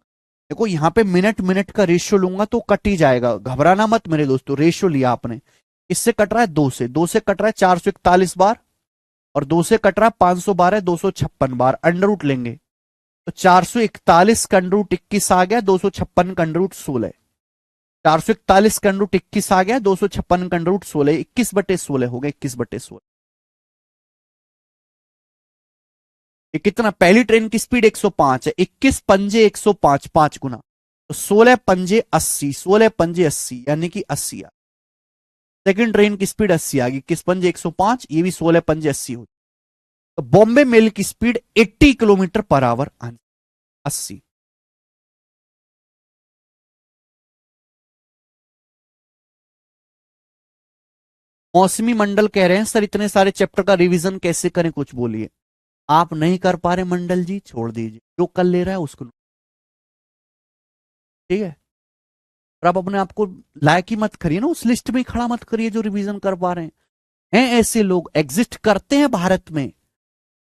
देखो यहां पे मिनट मिनट का रेशियो लूंगा तो कट ही जाएगा, घबराना मत मेरे दोस्तों, रेशियो लिया आपने, इससे कट रहा है 2 से, 2 से कट रहा है 441 बार, और 2 से कट रहा है 512, 256 बार, अंडर रूट लेंगे तो 441 का अंडर रूट 21 आ गया, 256 का अंडर रूट 16, 441 का अंडर रूट 21 आ गया, 256 का अंडर रूट 16, 21/16 हो गया, 21/16। ये कितना, पहली ट्रेन की स्पीड 105 है, 21 पंजे 105, 5 गुना, तो 16 पंजे 80, 16 पंजे 80 यानी कि 80 आ। सेकंड ट्रेन की स्पीड 80 आ गई, 21 पंजे 105, ये भी 16 पंजे 80 हो, तो बॉम्बे मेल की स्पीड 80 किलोमीटर पर आवर, 80। मौसमी मंडल कह रहे हैं सर इतने सारे चैप्टर का रिवीजन कैसे करें, कुछ बोलिए। आप नहीं कर पा रहे मंडल जी, छोड़ दीजिए, जो कर ले रहा है उसको, ठीक है। और आप अपने आपको लायक ही मत करिए ना, उस लिस्ट में खड़ा मत करिए जो रिवीजन कर पा रहे हैं ऐसे लोग एग्जिस्ट करते हैं भारत में।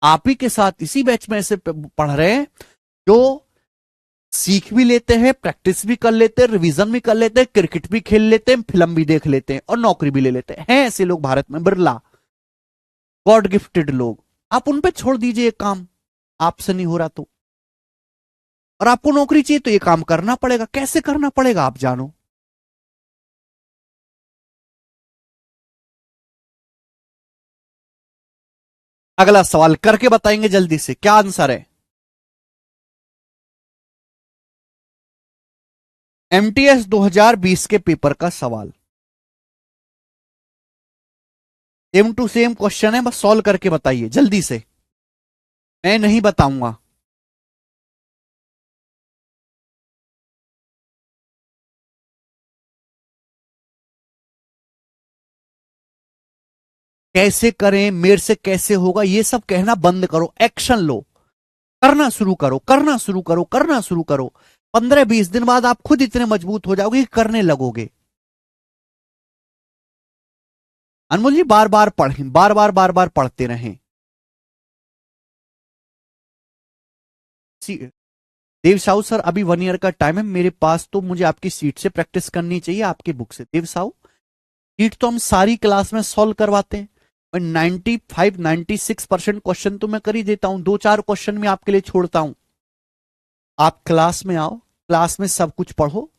आप ही के साथ इसी बैच में ऐसे पढ़ रहे हैं जो सीख भी लेते हैं, प्रैक्टिस भी कर लेते हैं, रिवीजन भी कर लेते हैं, क्रिकेट भी खेल लेते हैं, फिल्म भी देख लेते हैं और नौकरी भी ले लेते हैं ऐसे लोग भारत में बिरला, गॉड गिफ्टेड लोग। आप उन पे छोड़ दीजिए काम, आपसे नहीं हो रहा तो। और आपको नौकरी चाहिए तो ये काम करना पड़ेगा, कैसे करना पड़ेगा आप जानो। अगला सवाल करके बताएंगे जल्दी से, क्या आंसर है? MTS 2020 के पेपर का सवाल, सेम टू सेम क्वेश्चन है, बस सॉल्व करके बताइए जल्दी से, मैं नहीं बताऊंगा। कैसे करें, मेरे से कैसे होगा, ये सब कहना बंद करो, एक्शन लो, करना शुरू करो, करना शुरू करो, करना शुरू करो। 15-20 दिन बाद आप खुद इतने मजबूत हो जाओगे कि करने लगोगे। अनमोल जी बार बार पढ़ें, बार बार पढ़ते रहें। देव साहू सर अभी 1 ईयर का टाइम है मेरे पास, तो मुझे आपकी सीट से प्रैक्टिस करनी चाहिए, आपके बुक से। देव साहू शीट तो हम सारी क्लास में सॉल्व करवाते हैं। 95-96% क्वेश्चन तो मैं कर ही देता हूं, 2-4 क्वेश्चन में आपके लिए छोड़ता हूं। आप क्लास में आओ, क्लास में सब कुछ पढ़ो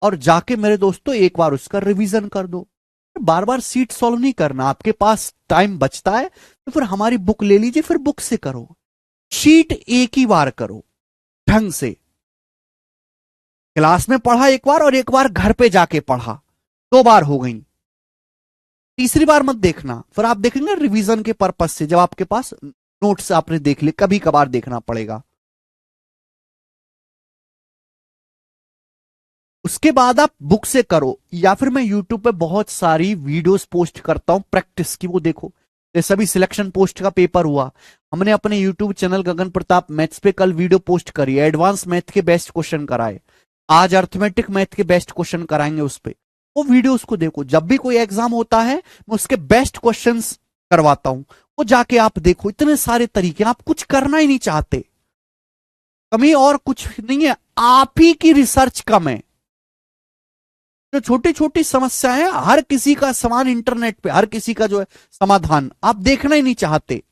और जाके मेरे दोस्तों एक बार उसका रिवीजन कर दो। बार बार सीट सॉल्व नहीं करना, आपके पास टाइम बचता है तो फिर हमारी बुक ले लीजिए, फिर बुक से करो। शीट एक ही बार करो ढंग से। क्लास में पढ़ा एक बार और एक बार घर पे जाके पढ़ा, 2 बार हो गई। तीसरी बार मत देखना, फिर आप देखेंगे रिवीजन के पर्पस से, जब आपके पास नोट्स आपने देख लिए, कभी कभार देखना पड़ेगा। उसके बाद आप बुक से करो, या फिर मैं यूट्यूब पे बहुत सारी वीडियोस पोस्ट करता हूं प्रैक्टिस की, वो देखो। जैसे अभी सिलेक्शन पोस्ट का पेपर हुआ, हमने अपने यूट्यूब चैनल गगन प्रताप मैथ्स पे कल वीडियो पोस्ट करी है, एडवांस मैथ के बेस्ट क्वेश्चन कराए। आज अर्थमेटिक मैथ के बेस्ट क्वेश्चन कराएंगे उस पे। वो वीडियो उसको देखो, जब भी कोई एग्जाम होता है मैं उसके बेस्ट क्वेश्चंस करवाता हूं, वो जाके आप देखो। इतने सारे तरीके, आप कुछ करना ही नहीं चाहते, कमी और कुछ नहीं है, आप ही की रिसर्च कम है। जो छोटी छोटी समस्याएं, हर किसी का समान इंटरनेट पे, हर किसी का जो है समाधान, आप देखना ही नहीं चाहते।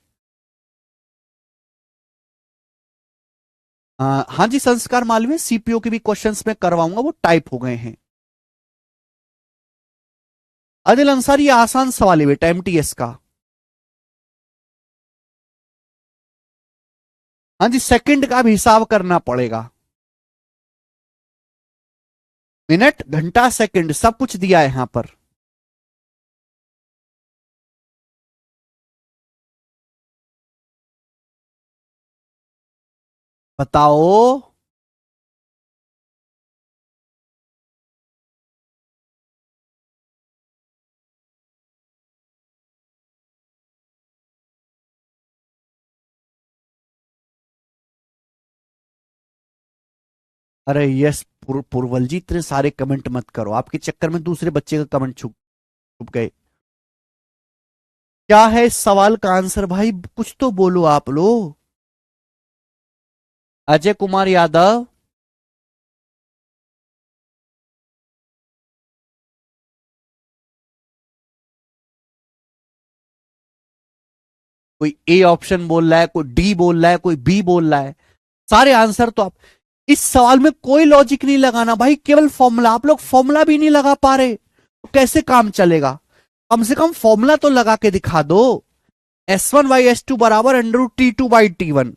हाँ जी संस्कार मालवीय, सीपीओ के भी क्वेश्चंस में करवाऊंगा, वो टाइप हो गए हैं। आदिल अंसारी, आसान सवाल है बेटा एमटीएस का। हाँ जी, सेकंड का भी हिसाब करना पड़ेगा। मिनट, घंटा, सेकंड सब कुछ दिया है यहां पर। बताओ। अरे यस पुरवल जी, इतने सारे कमेंट मत करो, आपके चक्कर में दूसरे बच्चे का कमेंट छुप छुप गए। क्या है इस सवाल का आंसर भाई, कुछ तो बोलो आप लोग। अजय कुमार यादव, कोई ए ऑप्शन बोल रहा है, कोई डी बोल रहा है, कोई बी बोल रहा है। सारे आंसर तो आप, इस सवाल में कोई लॉजिक नहीं लगाना भाई, केवल फॉर्मूला। आप लोग फॉर्मूला भी नहीं लगा पा रहे तो कैसे काम चलेगा? कम से कम फॉर्मूला तो लगा के दिखा दो। S1/S2 बराबर √T2/T1।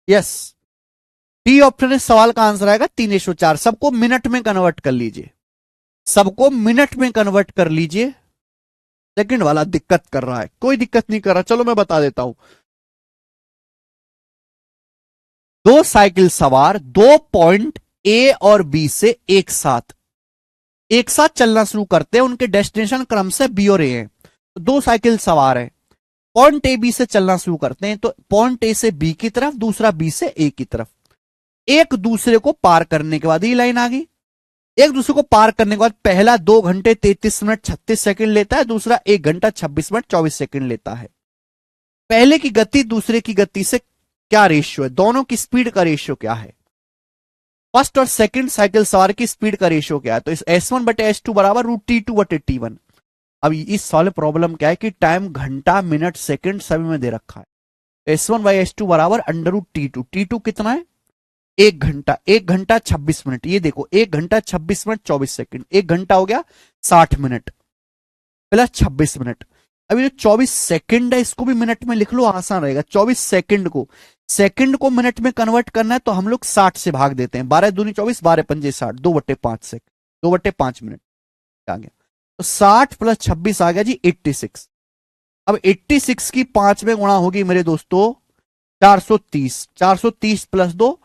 यस, डी ऑप्शन इस सवाल का आंसर आएगा 3:4। सबको मिनट में कन्वर्ट कर लीजिए, सबको मिनट में कन्वर्ट कर लीजिए। सेकंड वाला दिक्कत कर रहा है, कोई दिक्कत नहीं कर रहा, चलो मैं बता देता हूं। दो साइकिल सवार 2 पॉइंट ए और बी से एक साथ चलना शुरू करते हैं, उनके डेस्टिनेशन क्रम से बी और ए हैं। तो दो साइकिल सवार है, पॉइंट ए बी से चलना शुरू करते हैं, तो पॉइंट ए से बी की तरफ, दूसरा बी से ए की तरफ। एक दूसरे को पार करने के बाद, ये लाइन आ गई, एक दूसरे को पार करने के बाद पहला 2 घंटे 33 मिनट 36 सेकंड लेता है, दूसरा 1 घंटा 26 मिनट 24 सेकंड लेता है। पहले की गति दूसरे की गति से क्या रेशियो है, दोनों की स्पीड का रेशियो क्या है? फर्स्ट और सेकंड साइकिल सवार की स्पीड का रेशियो क्या है? तो इस S1/S2 बराबर √T2/T1। अब इस सवाल में प्रॉब्लम क्या है कि टाइम घंटा मिनट सेकंड सभी में दे रखा है। S1/S2 बराबर √T2। T2 कितना है? 1 घंटा, 1 घंटा 26 मिनट। ये देखो 1 घंटा 26 मिनट 24 सेकंड, 1 घंटा हो गया 60 मिनट प्लस 26 मिनट। अभी जो 24 सेकंड है इसको भी मिनट में लिख लो, आसान रहेगा। 24 सेकंड को मिनट में कन्वर्ट करना है तो हम लोग 60 से भाग देते हैं। 12 दूनी 24, 12 पंजे 60, 2/5 सेकंड, 2/5 मिनट आ गया। तो 60 प्लस 26 आ गया जी 86। अब 86 की 5 में गुणा होगी मेरे दोस्तों 430, 430 प्लस 2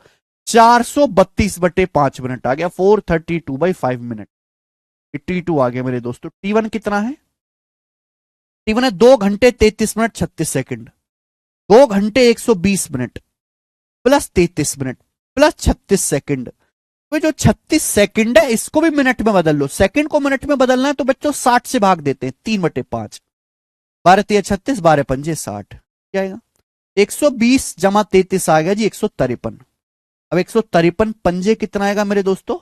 432/5 मिनट आ गया, 432/5 मिनट। T2 आ गया मेरे दोस्तों। T1 कितना है? T1 है 2 घंटे 33 मिनट 36 सेकंड, 2 घंटे 120 minute plus 33 minute plus 36 second. तो जो 36 सेकंड है इसको भी मिनट में बदल लो, सेकंड को मिनट में बदलना है तो बच्चों 60 से भाग देते हैं, 3/5, 12 3 36, 12 पंजे 60 क्या आएगा? 120 जमा 33 आ गया जी 153। अब 153 पंजे कितना आएगा मेरे दोस्तों?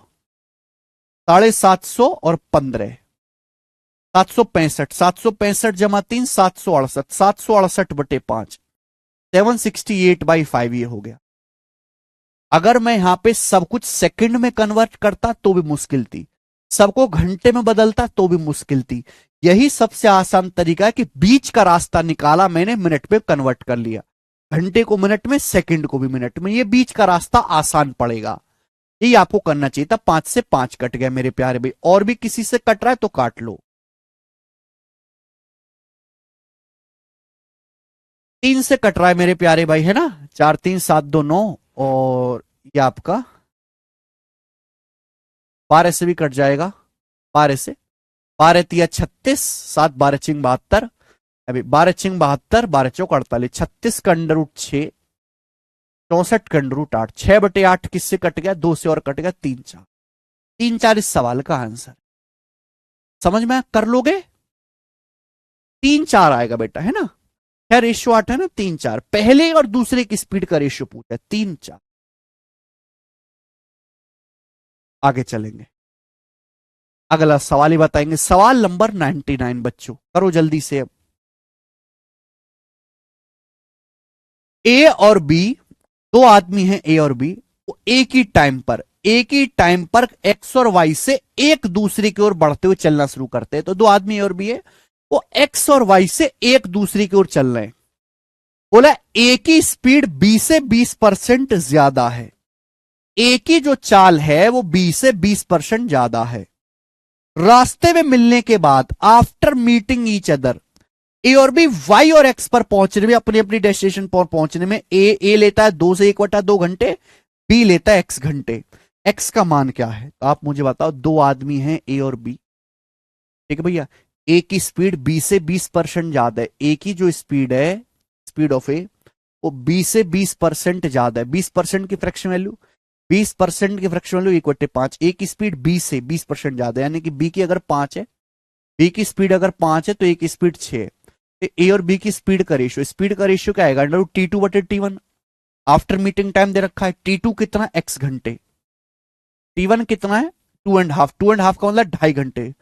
750 और 15, 765। 765 जमा 3 768, 768/5, 768/5 ये हो गया। अगर मैं यहां पे सब कुछ सेकंड में कन्वर्ट करता तो भी मुश्किल थी, सबको घंटे में बदलता तो भी मुश्किल थी। यही सबसे आसान तरीका है कि बीच का रास्ता निकाला मैंने, मिनट पे कन्वर्ट कर लिया, घंटे को मिनट में, सेकंड को भी मिनट में, ये बीच का रास्ता आसान पड़ेगा। यही आपको करना चाहिए था। 5 से 5 कट गया मेरे प्यारे भाई, और भी किसी से कट रहा है तो काट लो। 3 से कट रहा है मेरे प्यारे भाई, है ना? 4 3 7 2 9, और ये आपका 12 से भी कट जाएगा, 12 से, 12 तिया 36, 7 12 चिंग 72, अभी 12 चिंग 72, 12 चौक 48, 36 का अंडर रूट 6, 64 का अंडर रूट 8, 6/8 किससे कट गया? 2 से, और कट गया 3 4, 3 4 इस सवाल का आंसर। समझ में कर लोगे? 3 4 आएगा बेटा, है ना? खैर रेशियो 8 है ना, 3 4, पहले और दूसरे की स्पीड का रेशियो पूछा है, 3 4। आगे चलेंगे, अगला सवाल ही बताएंगे, सवाल नंबर 99 बच्चों, करो जल्दी से। अब ए और बी, दो आदमी हैं ए और बी, वो एक ही टाइम पर एक्स और वाई से एक दूसरे की ओर बढ़ते हुए चलना शुरू करते हैं। तो दो आदमी ए और बी है, वो एक्स और वाई से एक दूसरे की ओर चल रहे हैं। बोला ए की स्पीड बी से 20% ज्यादा है, ए की जो चाल है वो बी से 20% ज्यादा है। रास्ते में मिलने के बाद, आफ्टर मीटिंग ईच अदर, ए और बी वाई और एक्स पर पहुंचने में, अपनी अपनी डेस्टिनेशन पर पहुंचने में, ए लेता है 2 से 1/2 घंटे, बी लेता है x घंटे। x का मान क्या है? तो आप मुझे बताओ, दो आदमी हैं ए और बी, ठीक है भैया, ए की स्पीड बी से 20% ज्यादा है, ए की जो स्पीड है, स्पीड ऑफ ए, वो बी से 20% ज्यादा है। 20% की फ्रैक्शन वैल्यू, 20% की फ्रैक्शन वैल्यू 1/5। ए की स्पीड बी से 20% ज्यादा है, यानी कि बी की अगर 5 है, बी की स्पीड अगर 5 है तो ए की स्पीड 6 है। ए और बी की स्पीड का रेशियो क्या आएगा? Under T2/T1। After meeting time दे रखा है, T2 कितना? x घंटे, T1 कितना है? 2.5, 2.5 का मतलब 2.5 घंटे,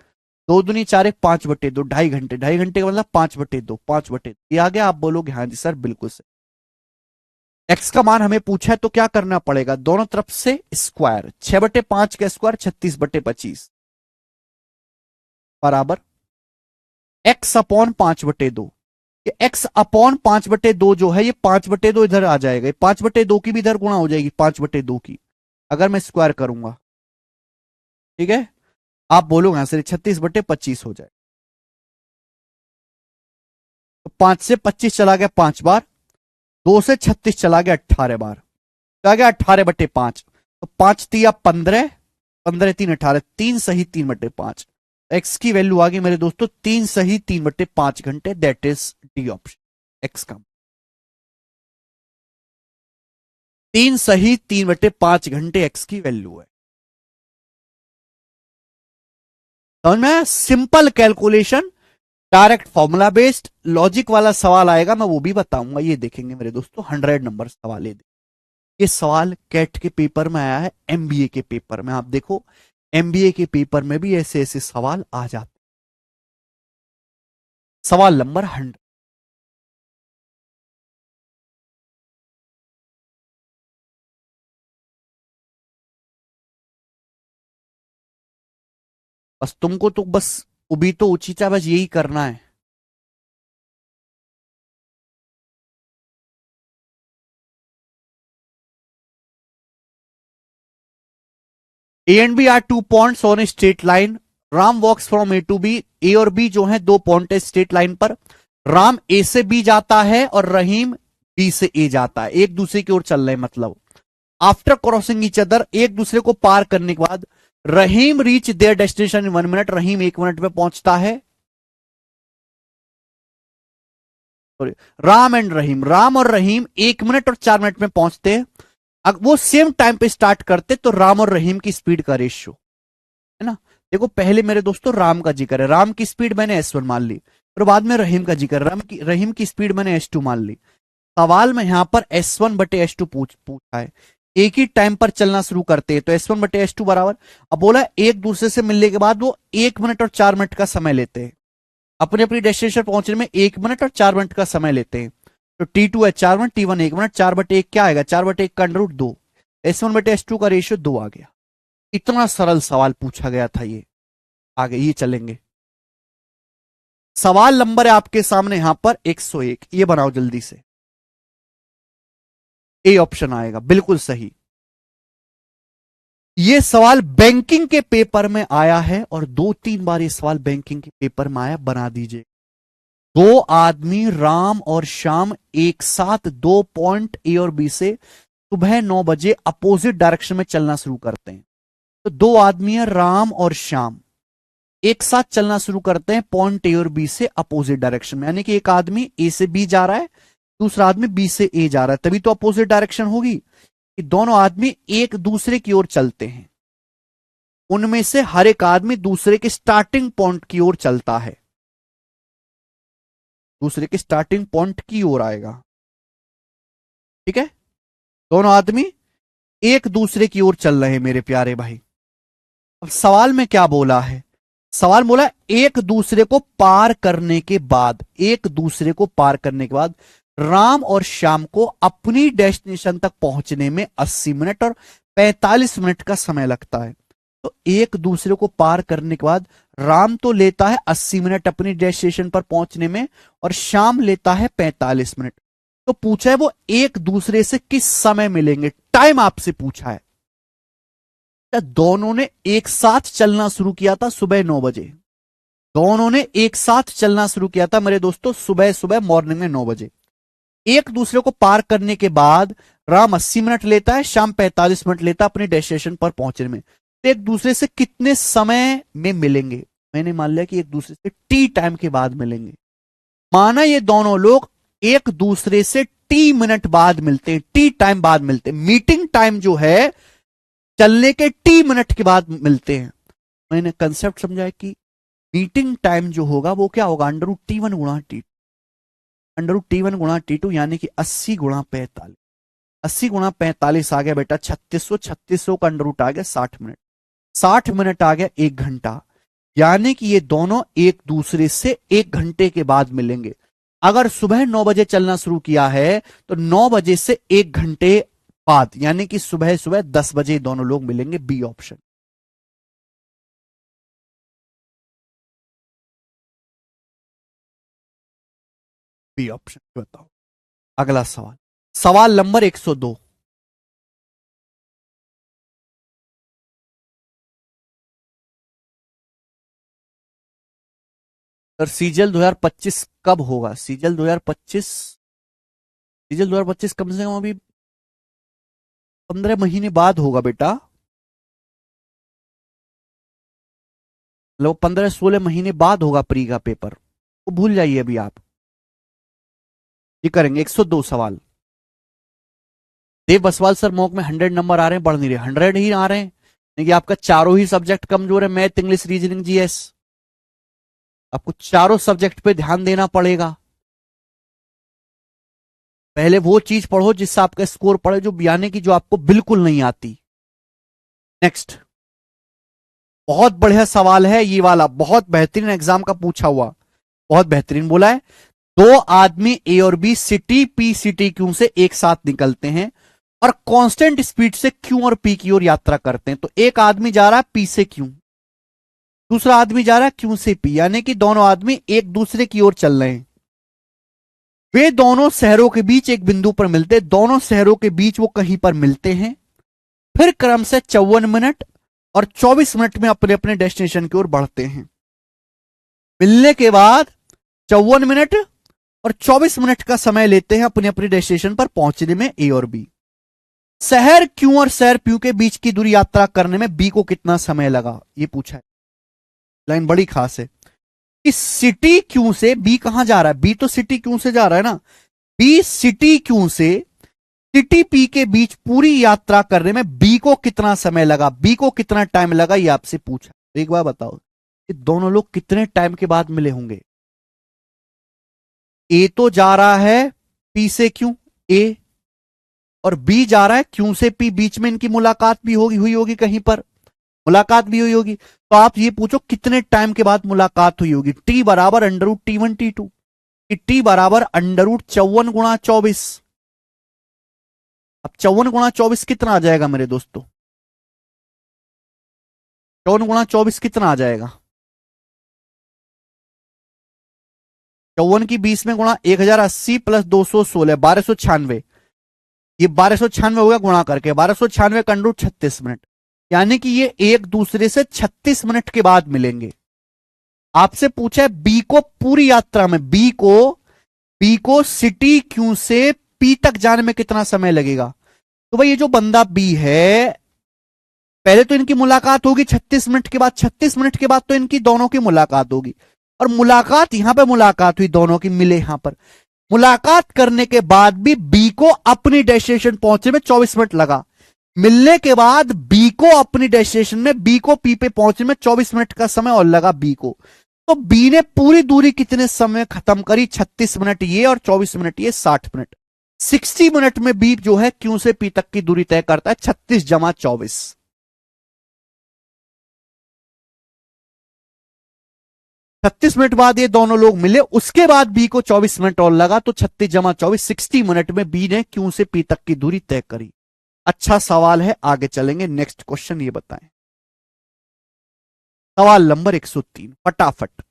2 दूनी 4 1 5/2, 2.5 घंटे, 2.5 घंटे का मतलब 5/2, 5/2 ये आ गया। आप बोलोगे हाँ जी सर बिल्कुल सही। x का मान हमें पूछा है तो क्या करना पड़ेगा? दोनों तरफ से स्क्वायर, 6/5 का स्क्वायर 36/25 बराबर x/5/2। ये x/5/2 जो है, ये 5/2 इधर आ जाएगा, 5/2 की भी इधर गुणा हो जाएगी, 5/2 की, अगर मैं स्क्वायर करूंगा, ठीक है? आप बोलोगे यहां से 36/25 हो जाए, तो 5 से 25 चला गया 5 बार, 2 से 36 चला गया 18 बार, तो आ गया 18/5। तो 5 तिया 15, 15 3 18, 3 सही 3/5। एक्स की वैल्यू आ गई मेरे दोस्तों 3 सही 3/5 घंटे, that is D option. X का 3 सही 3/5 घंटे एक्स की वैल्यू है। समझ में? Simple calculation, direct formula based logic वाला सवाल आएगा, मैं वो भी बताऊंगा। ये देखेंगे मेरे दोस्तों 100 नंबर सवाल, ये सवाल कैट के पेपर में आया है, एमबीए के पेपर में। आप देखो एमबीए के पेपर में भी ऐसे ऐसे सवाल आ जाते। सवाल नंबर 100, बस तुमको तो बस उबी तो उचिता बस यही करना है। A and B are two points on a straight line, Ram walks from A to B. A और बी जो है दो पॉइंट है स्ट्रेट लाइन पर, राम ए से बी जाता है और रहीम बी से ए जाता है, एक दूसरे की ओर चल रहे हैं मतलब। आफ्टर क्रॉसिंग ईच अदर, एक दूसरे को पार करने के बाद, Rahim reach their destination in 1 minute, Rahim 1 minute में पहुंचता है। सॉरी, राम एंड रहीम, राम और रहीम 1 मिनट और 4 मिनट में पहुंचते हैं। अगर वो सेम टाइम पे स्टार्ट करते तो राम और रहीम की स्पीड का रेशियो, है ना? देखो पहले मेरे दोस्तों राम का जिक्र है, राम की स्पीड मैंने S1 मान ली, फिर बाद में रहीम का जिक्र, रहीम की स्पीड मैंने S2 मान ली। सवाल में यहां पर S1/S2 पूछा है, एक ही टाइम पर चलना शुरू करते हैं तो S1/S2 बराबर, अब बोला एक दूसरे से मिलने के बाद वो 1 मिनट और 4 मिनट का समय लेते हैं, अपने अपनी डेस्टिनेशन पहुंचने में 1 मिनट और 4 मिनट का समय लेते हैं। तो T2 है 4 मिनट, T1 1 मिनट, 4/1 क्या आएगा, 4/1 का अंडर रूट 2, S1/S2 का रेशियो 2 आ गया। इतना सरल सवाल पूछा गया था ये। आगे ये चलेंगे, सवाल नंबर है आपके सामने यहां पर 101, ये बनाओ जल्दी से। ए ऑप्शन आएगा बिल्कुल सही। ये सवाल बैंकिंग के पेपर में आया है और 2-3 बार ये सवाल बैंकिंग के पेपर में आया, बना दीजिए। दो आदमी राम और श्याम एक साथ 2 पॉइंट ए और बी से सुबह 9 बजे अपोजिट डायरेक्शन में चलना शुरू करते हैं। तो दो आदमी है राम और श्याम, एक साथ चलना शुरू करते हैं पॉइंट ए और बी से अपोजिट डायरेक्शन में, यानी कि एक आदमी ए से बी जा रहा है, दूसरा आदमी बी से ए जा रहा है, तभी तो अपोजिट डायरेक्शन होगी कि दोनों आदमी एक दूसरे की ओर चलते हैं। उनमें से हर एक आदमी दूसरे के स्टार्टिंग पॉइंट की ओर चलता है, दूसरे के स्टार्टिंग पॉइंट की ओर आएगा। ठीक है, दोनों आदमी एक दूसरे की ओर चल रहे हैं मेरे प्यारे भाई। अब सवाल में क्या बोला है, सवाल बोला एक दूसरे को पार करने के बाद, एक दूसरे को पार करने के बाद राम और श्याम को अपनी डेस्टिनेशन तक पहुंचने में 80 मिनट और 45 मिनट का समय लगता है। तो एक दूसरे को पार करने के बाद राम तो लेता है 80 मिनट अपनी डेस्टिनेशन पर पहुंचने में और श्याम लेता है 45 मिनट। तो पूछा है वो एक दूसरे से किस समय मिलेंगे, टाइम आपसे पूछा है। दोनों ने एक साथ चलना शुरू किया था सुबह 9 बजे, दोनों ने एक साथ चलना शुरू किया था मेरे दोस्तों सुबह सुबह मॉर्निंग में 9 बजे। एक दूसरे को पार करने के बाद राम 80 मिनट लेता है, श्याम 45 मिनट लेता है अपनी डेस्टिनेशन पर पहुंचने में। तो एक दूसरे से कितने समय में मिलेंगे, मैंने मान लिया कि एक दूसरे से टी टाइम के बाद मिलेंगे। माना ये दोनों लोग एक दूसरे से टी मिनट बाद मिलते हैं, टी टाइम बाद मिलते हैं, मीटिंग टाइम जो है चलने के टी मिनट के बाद मिलते हैं। मैंने कंसेप्ट समझा है कि मीटिंग टाइम जो होगा वो क्या होगा, √T1 गुणा T2, √T1 गुणा T2 यानी कि 80 गुणा 45, 80 गुणा 45 आ गया बेटा 3600, 3600 का अंडर रूट आ गया 60 मिनट, 60 मिनट आ गया 1 घंटा, यानी कि ये दोनों एक दूसरे से 1 घंटे के बाद मिलेंगे। अगर सुबह 9 बजे चलना शुरू किया है तो 9 बजे से 1 घंटे बाद यानी कि सुबह सुबह 10 बजे दोनों लोग मिलेंगे, बी ऑप्शन। बी ऑप्शन बताओ। अगला सवाल, सवाल नंबर 102। सर सीजीएल 2025 कब होगा, सीजीएल 2025, सीजीएल 2025 कम से कम अभी 15 महीने बाद होगा बेटा, लो 15-16 महीने बाद होगा प्री का पेपर, तो भूल जाइए अभी आप। ये करेंगे 102 सवाल। देव बसवाल सर मॉक में 100 नंबर आ रहे हैं, बढ़ नहीं रहे, 100 ही आ रहे हैं, क्योंकि आपका चारों ही सब्जेक्ट कमजोर है, मैथ इंग्लिश रीजनिंग जीएस, आपको चारों सब्जेक्ट पे ध्यान देना पड़ेगा। पहले वो चीज पढ़ो जिससे आपका स्कोर पढ़े, जो यानी कि जो आपको बिल्कुल नहीं आती। नेक्स्ट, बहुत बढ़िया सवाल है ये वाला, बहुत बेहतरीन एग्जाम का पूछा हुआ, बहुत बेहतरीन बोला है। दो आदमी ए और B city P city Q से एक साथ निकलते हैं और कांस्टेंट स्पीड से क्यू और पी की ओर यात्रा करते हैं। तो एक आदमी जा रहा है पी से क्यू, दूसरा आदमी जा रहा है क्यू से पी, यानी कि दोनों आदमी एक दूसरे की ओर चल रहे हैं। वे दोनों शहरों के बीच एक बिंदु पर मिलते हैं, दोनों शहरों के बीच वो कहीं पर मिलते हैं, फिर क्रम से 54 मिनट और 24 मिनट में अपने अपने डेस्टिनेशन की ओर बढ़ते हैं। मिलने के बाद 54 मिनट और 24 मिनट का समय लेते हैं अपने अपने डेस्टिनेशन पर पहुंचने में ए और बी। शहर क्यू और शहर पी के बीच की दूरी यात्रा करने में बी को कितना समय लगा, ये पूछा है। लाइन बड़ी खास है कि सिटी क्यू से बी कहां जा रहा है, बी तो सिटी क्यू से जा रहा है ना, बी सिटी क्यू से सिटी पी के बीच पूरी यात्रा करने में बी को कितना समय लगा, बी को कितना टाइम लगा, ये आपसे पूछा। तो एक बार बताओ कि दोनों लोग कितने टाइम के बाद मिले होंगे। ए तो जा रहा है पी से क्यू, ए और बी जा रहा है क्यू से पी, बीच में इनकी मुलाकात भी होगी, हुई होगी कहीं पर, मुलाकात भी हुई होगी। तो आप ये पूछो कितने टाइम के बाद मुलाकात हुई होगी। टी बराबर अंडर रूट T1 T2, कि टी बराबर अंडर रूट 54 गुणा 24। अब 54 गुणा 24 कितना आ जाएगा मेरे दोस्तों? 54 गुणा 24 कितना आ जाएगा? 54 की 20 में गुणा 1080 प्लस 216 1296। ये 1296 हो गया गुणा करके, 1296 का अंडर रूट 36 मिनट, यानी कि ये एक दूसरे से 36 मिनट के बाद मिलेंगे। आपसे पूछा है बी को पूरी यात्रा में, बी को सिटी क्यू से पी तक जाने में कितना समय लगेगा। तो भाई ये जो बंदा बी है, पहले तो इनकी मुलाकात होगी 36 मिनट के बाद, 36 मिनट के बाद तो इनकी दोनों की मुलाकात होगी, और मुलाकात यहां पे मुलाकात हुई, दोनों की मिले यहां पर। मुलाकात करने के बाद भी बी को अपनी डेस्टिनेशन पहुंचने में 24 मिनट लगा। मिलने के बाद बी को अपनी डेस्टिनेशन में, बी को पी पे पहुंचने में 24 मिनट का समय और लगा बी को। तो बी ने पूरी दूरी कितने समय खत्म करी? 36 मिनट ये और 24 मिनट ये, 60 मिनट। 60 मिनट में बी जो है क्यू से पी तक की दूरी तय करता है, 36 जमा 24। 36 मिनट बाद ये दोनों लोग मिले, उसके बाद बी को 24 मिनट और लगा, तो 36 जमा 24, 60 मिनट में बी ने क्यू से पी तक की दूरी तय करी। अच्छा सवाल है, आगे चलेंगे। नेक्स्ट क्वेश्चन ये बताएं, सवाल नंबर 103, फटाफट।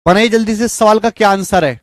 बनाइए जल्दी से, सवाल का क्या आंसर है?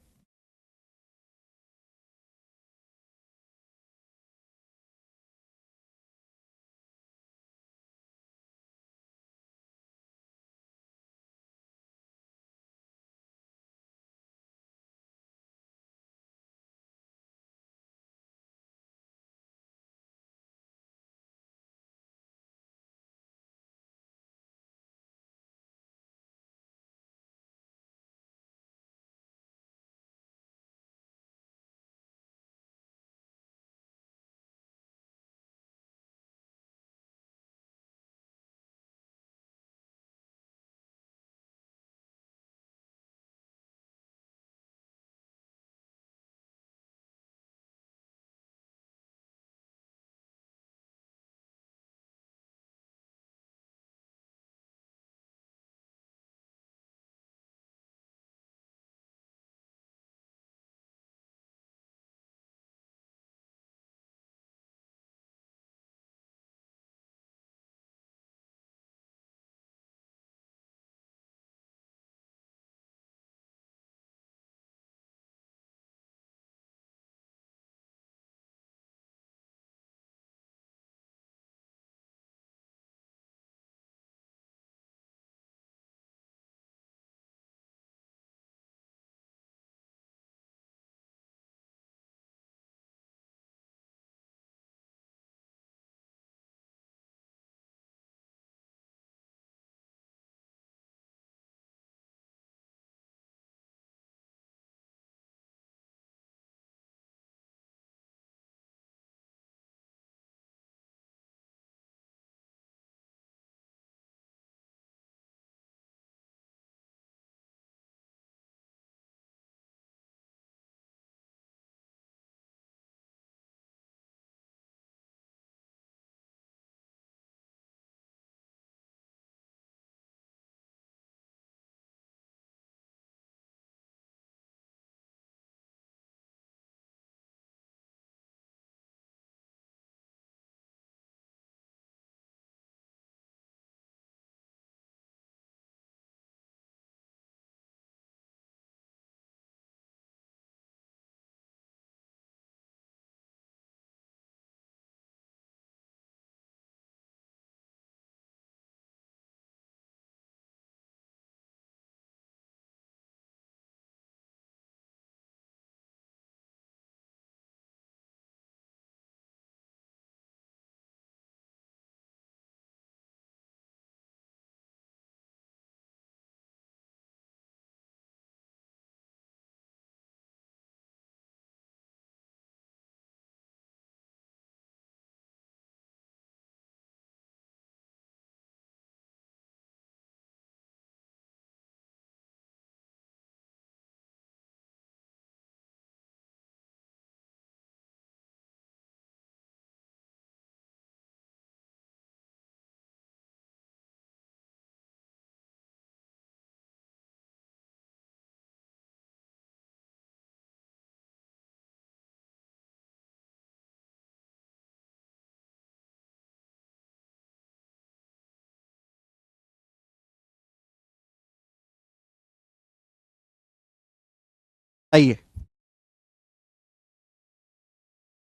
आइए,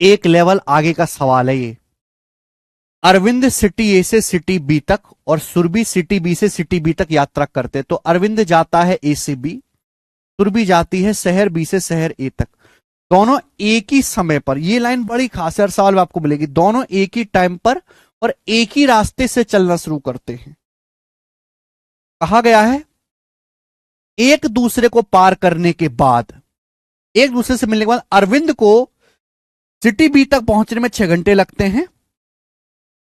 एक लेवल आगे का सवाल है ये। अरविंद सिटी ए से सिटी बी तक और सुरभि सिटी बी से सिटी बी तक यात्रा करते, तो अरविंद जाता है ए से बी, सुरभि जाती है शहर बी से शहर ए तक। दोनों एक ही समय पर, ये लाइन बड़ी खास है, हर सवाल में आपको मिलेगी। दोनों एक ही टाइम पर और एक ही रास्ते से चलना शुरू करते हैं। कहा गया है एक दूसरे को पार करने के बाद, एक दूसरे से मिलने के बाद अरविंद को सिटी बी तक पहुंचने में 6 घंटे लगते हैं,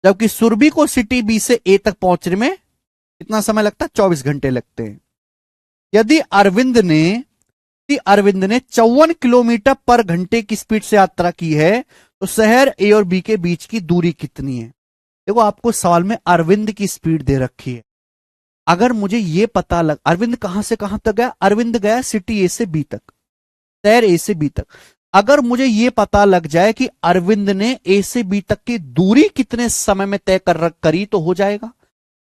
जबकि सुरभि को सिटी बी से ए तक पहुंचने में कितना समय लगता है? 24 घंटे लगते हैं। यदि अरविंद ने 54 किलोमीटर पर घंटे की स्पीड से यात्रा की है, तो शहर ए और बी के बीच की दूरी कितनी है? देखो, आपको सवाल में अरविंद की स्पीड दे रखी है। अगर मुझे यह पता लग, अरविंद कहां से कहां तक गया? अरविंद गया सिटी ए से बी तक, शहर ए से बी तक। अगर मुझे यह पता लग जाए कि अरविंद ने ए से बी तक की दूरी कितने समय में तय करी, तो हो जाएगा।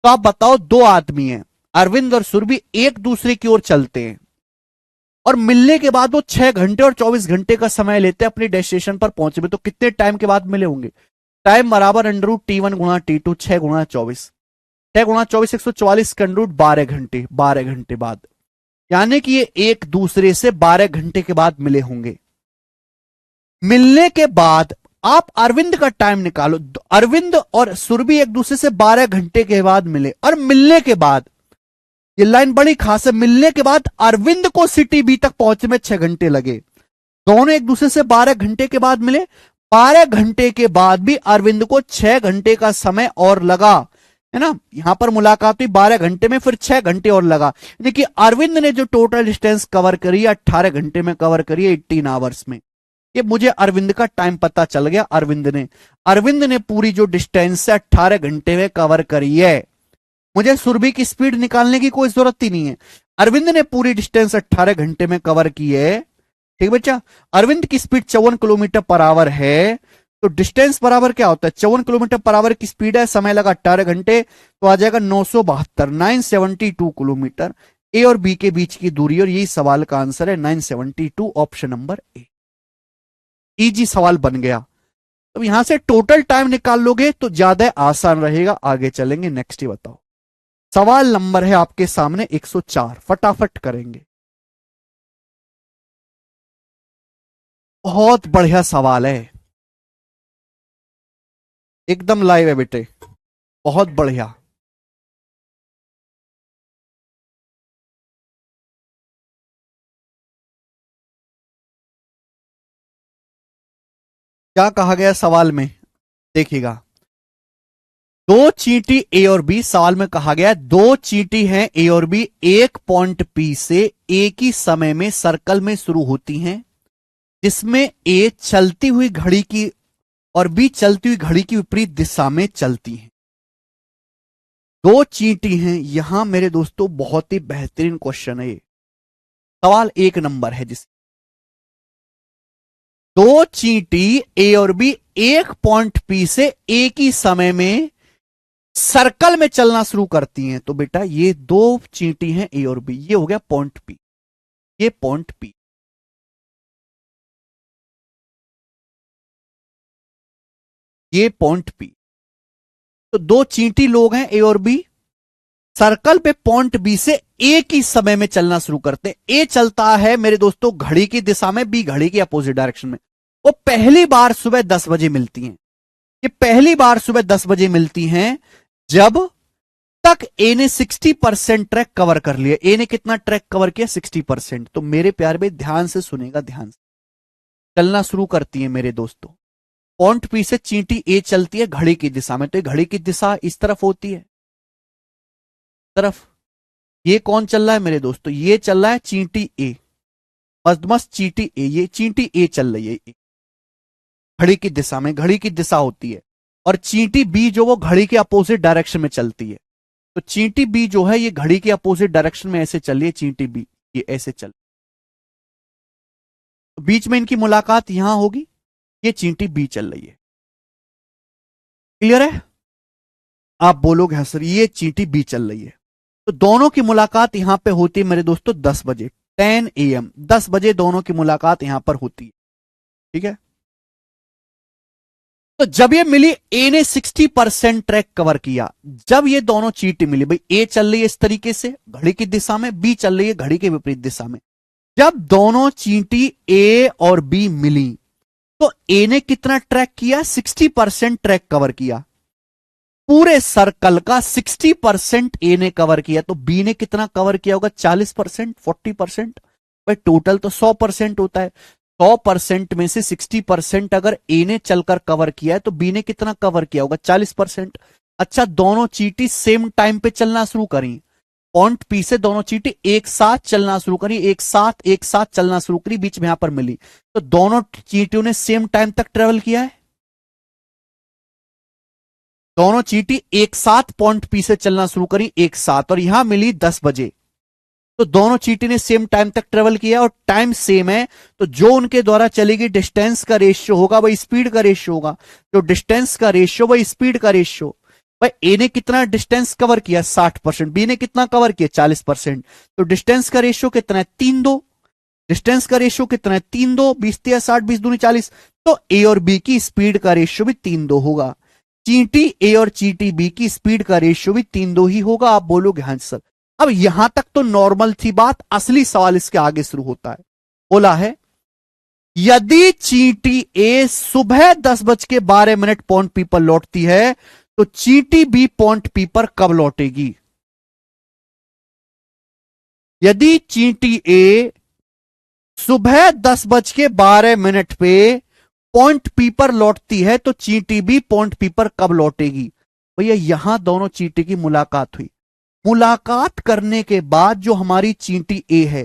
तो आप बताओ, दो आदमी हैं, अरविंद और सुरभि एक दूसरे की ओर चलते हैं और मिलने के बाद वो 6 घंटे और 24 घंटे का समय लेते हैं अपनी डेस्टिनेशन पर पहुंचे में। तो कितने टाइम के बाद मिले होंगे? टाइम बराबर √T1 गुणा T2, 6 गुणा 24, 6 गुणा 24 144 के √ 12 घंटे, 12 घंटे बाद। यानी कि ये एक दूसरे से 12 घंटे के बाद मिले होंगे। मिलने के बाद आप अरविंद का टाइम निकालो। अरविंद और सुरभि एक दूसरे से 12 घंटे के बाद मिले, और मिलने के बाद, ये लाइन बड़ी खास है, मिलने के बाद अरविंद को सिटी बी तक पहुंचने में 6 घंटे लगे। दोनों एक दूसरे से 12 घंटे के बाद मिले, 12 घंटे के बाद भी अरविंद को 6 घंटे का समय और लगा, है ना। यहां पर मुलाकात हुई 12 घंटे में, फिर 6 घंटे और लगा। यानी कि अरविंद ने जो टोटल डिस्टेंस कवर करी है 18 घंटे में कवर करी है, 18 आवर्स में। ये मुझे अरविंद का टाइम पता चल गया। अरविंद ने पूरी जो डिस्टेंस है 18 घंटे में कवर करी है। मुझे सुरभि की स्पीड निकालने की कोई जरूरत ही नहीं है। अरविंद ने पूरी डिस्टेंस 18 घंटे में कवर की है। ठीक बच्चा, अरविंद की स्पीड 54 किलोमीटर पर आवर है, तो डिस्टेंस बराबर क्या होता है? 54 किलोमीटर पर आवर की स्पीड है, समय लगा 18 घंटे, तो आ जाएगा 972, 972 किलोमीटर ए और बी के बीच की दूरी। और यही सवाल का आंसर है 972, ऑप्शन नंबर ए। इजी सवाल बन गया। तो यहां से टोटल टाइम निकाल लोगे तो ज्यादा आसान रहेगा। आगे चलेंगे, नेक्स्ट ही बताओ। सवाल नंबर है आपके सामने 104, फटाफट करेंगे। बहुत बढ़िया सवाल है, एकदम लाइव है बेटे, बहुत बढ़िया। क्या कहा गया सवाल में? देखिएगा, दो चींटी ए और बी, सवाल में कहा गया दो चींटी हैं ए और बी, एक पॉइंट पी से एक ही समय में सर्कल में शुरू होती हैं, जिसमें ए चलती हुई घड़ी की और बी चलती हुई घड़ी की विपरीत दिशा में चलती हैं। दो चींटी हैं। यहां मेरे दोस्तों बहुत ही बेहतरीन क्वेश्चन है ये, सवाल 1 नंबर है जिस दो चींटी ए और बी एक पॉइंट पी से एक ही समय में सर्कल में चलना शुरू करती हैं। तो बेटा ये दो चींटी हैं ए और बी, ये हो गया पॉइंट पी, ये पॉइंट पी, ये पॉइंट पी। तो दो चींटी लोग हैं ए और बी, सर्कल पे पॉइंट बी से एक ही समय में चलना शुरू करते हैं। ए चलता है मेरे दोस्तों घड़ी की दिशा में, बी घड़ी की अपोजिट डायरेक्शन में। वो पहली बार सुबह 10 बजे मिलती हैं। ये पहली बार सुबह 10 बजे मिलती हैं जब तक ए ने 60% ट्रैक कवर कर लिया। ए ने कितना ट्रैक कवर किया? 60%। तो मेरे प्यारे भाई ध्यान से सुनेगा, ध्यान से। चलना शुरू करती है मेरे दोस्तों, पॉइंट पी से चींटी ए चलती है घड़ी की दिशा में। तो घड़ी की दिशा इस तरफ होती है, तरफ। ये कौन चल रहा है मेरे दोस्तों? ये चल रहा है चींटी ए, मस्त चींटी ए, ये चींटी ए चल रही है घड़ी की दिशा में, घड़ी की दिशा होती है। और चींटी बी जो वो घड़ी के अपोजिट डायरेक्शन में चलती है। तो चींटी बी जो है ये घड़ी के अपोजिट डायरेक्शन में ऐसे चल रही है, चींटी बी ये ऐसे चल, तो बीच में इनकी मुलाकात यहां होगी। ये चींटी बी चल रही है, क्लियर है? आप बोलोगे हाँ सर, ये चींटी बी चल रही है। तो दोनों की मुलाकात यहां पे होती है मेरे दोस्तों 10 बजे। 10 AM, 10 बजे दोनों की मुलाकात यहां पर होती है। ठीक है, तो जब ये मिली, ए ने 60% ट्रैक कवर किया। जब ये दोनों चीटी मिली, भाई ए चल रही है इस तरीके से घड़ी की दिशा में, बी चल रही है घड़ी के विपरीत दिशा में। जब दोनों चींटी ए और बी मिली तो ए ने कितना ट्रैक किया? 60% ट्रैक कवर किया। पूरे सर्कल का 60% ए ने कवर किया, तो बी ने कितना कवर किया होगा? 40%, 40%। भाई टोटल तो 100% होता है। 100% में से 60% अगर ए ने चलकर कवर किया है तो बी ने कितना कवर किया होगा? 40%। अच्छा, दोनों चीटी सेम टाइम पे चलना शुरू करी, पॉइंट पी से दोनों चीटी एक साथ चलना शुरू करी, एक साथ चलना शुरू करी, बीच में यहां पर मिली, तो दोनों चीटियों ने सेम टाइम तक ट्रेवल किया है। दोनों चीटी एक साथ पॉइंट पी से चलना शुरू करी एक साथ, और यहां मिली 10 बजे, तो दोनों चीटी ने सेम टाइम तक ट्रेवल किया और टाइम सेम है, तो जो उनके द्वारा चलेगी डिस्टेंस का रेशियो होगा वही स्पीड का रेशियो होगा। जो डिस्टेंस का रेशियो वही स्पीड का रेशियो। भाई ए ने कितना डिस्टेंस कवर किया? 60%। बी ने कितना कवर किया? 40%। तो डिस्टेंस का रेशियो कितना है? 3-2। डिस्टेंस का रेशियो कितना है? 3-2। 20-60, 20-2 40। तो ए और बी की स्पीड का रेशियो भी 3-2 होगा। चींटी ए और चींटी बी की स्पीड का रेशियो भी 3-2 ही होगा। आप बोलोगे हाँ सर। अब यहां तक तो नॉर्मल थी बात, असली सवाल इसके आगे शुरू होता है। बोला है, यदि चींटी ए सुबह 10:12 पॉइंट पी पर लौटती है तो चींटी बी पॉइंट पी पर कब लौटेगी? यदि चींटी ए सुबह 10:12 पे पॉइंट पी पर लौटती है तो चींटी बी पॉइंट पी पर कब लौटेगी? भैया यहां दोनों चींटी की मुलाकात हुई। मुलाकात करने के बाद जो हमारी चींटी ए है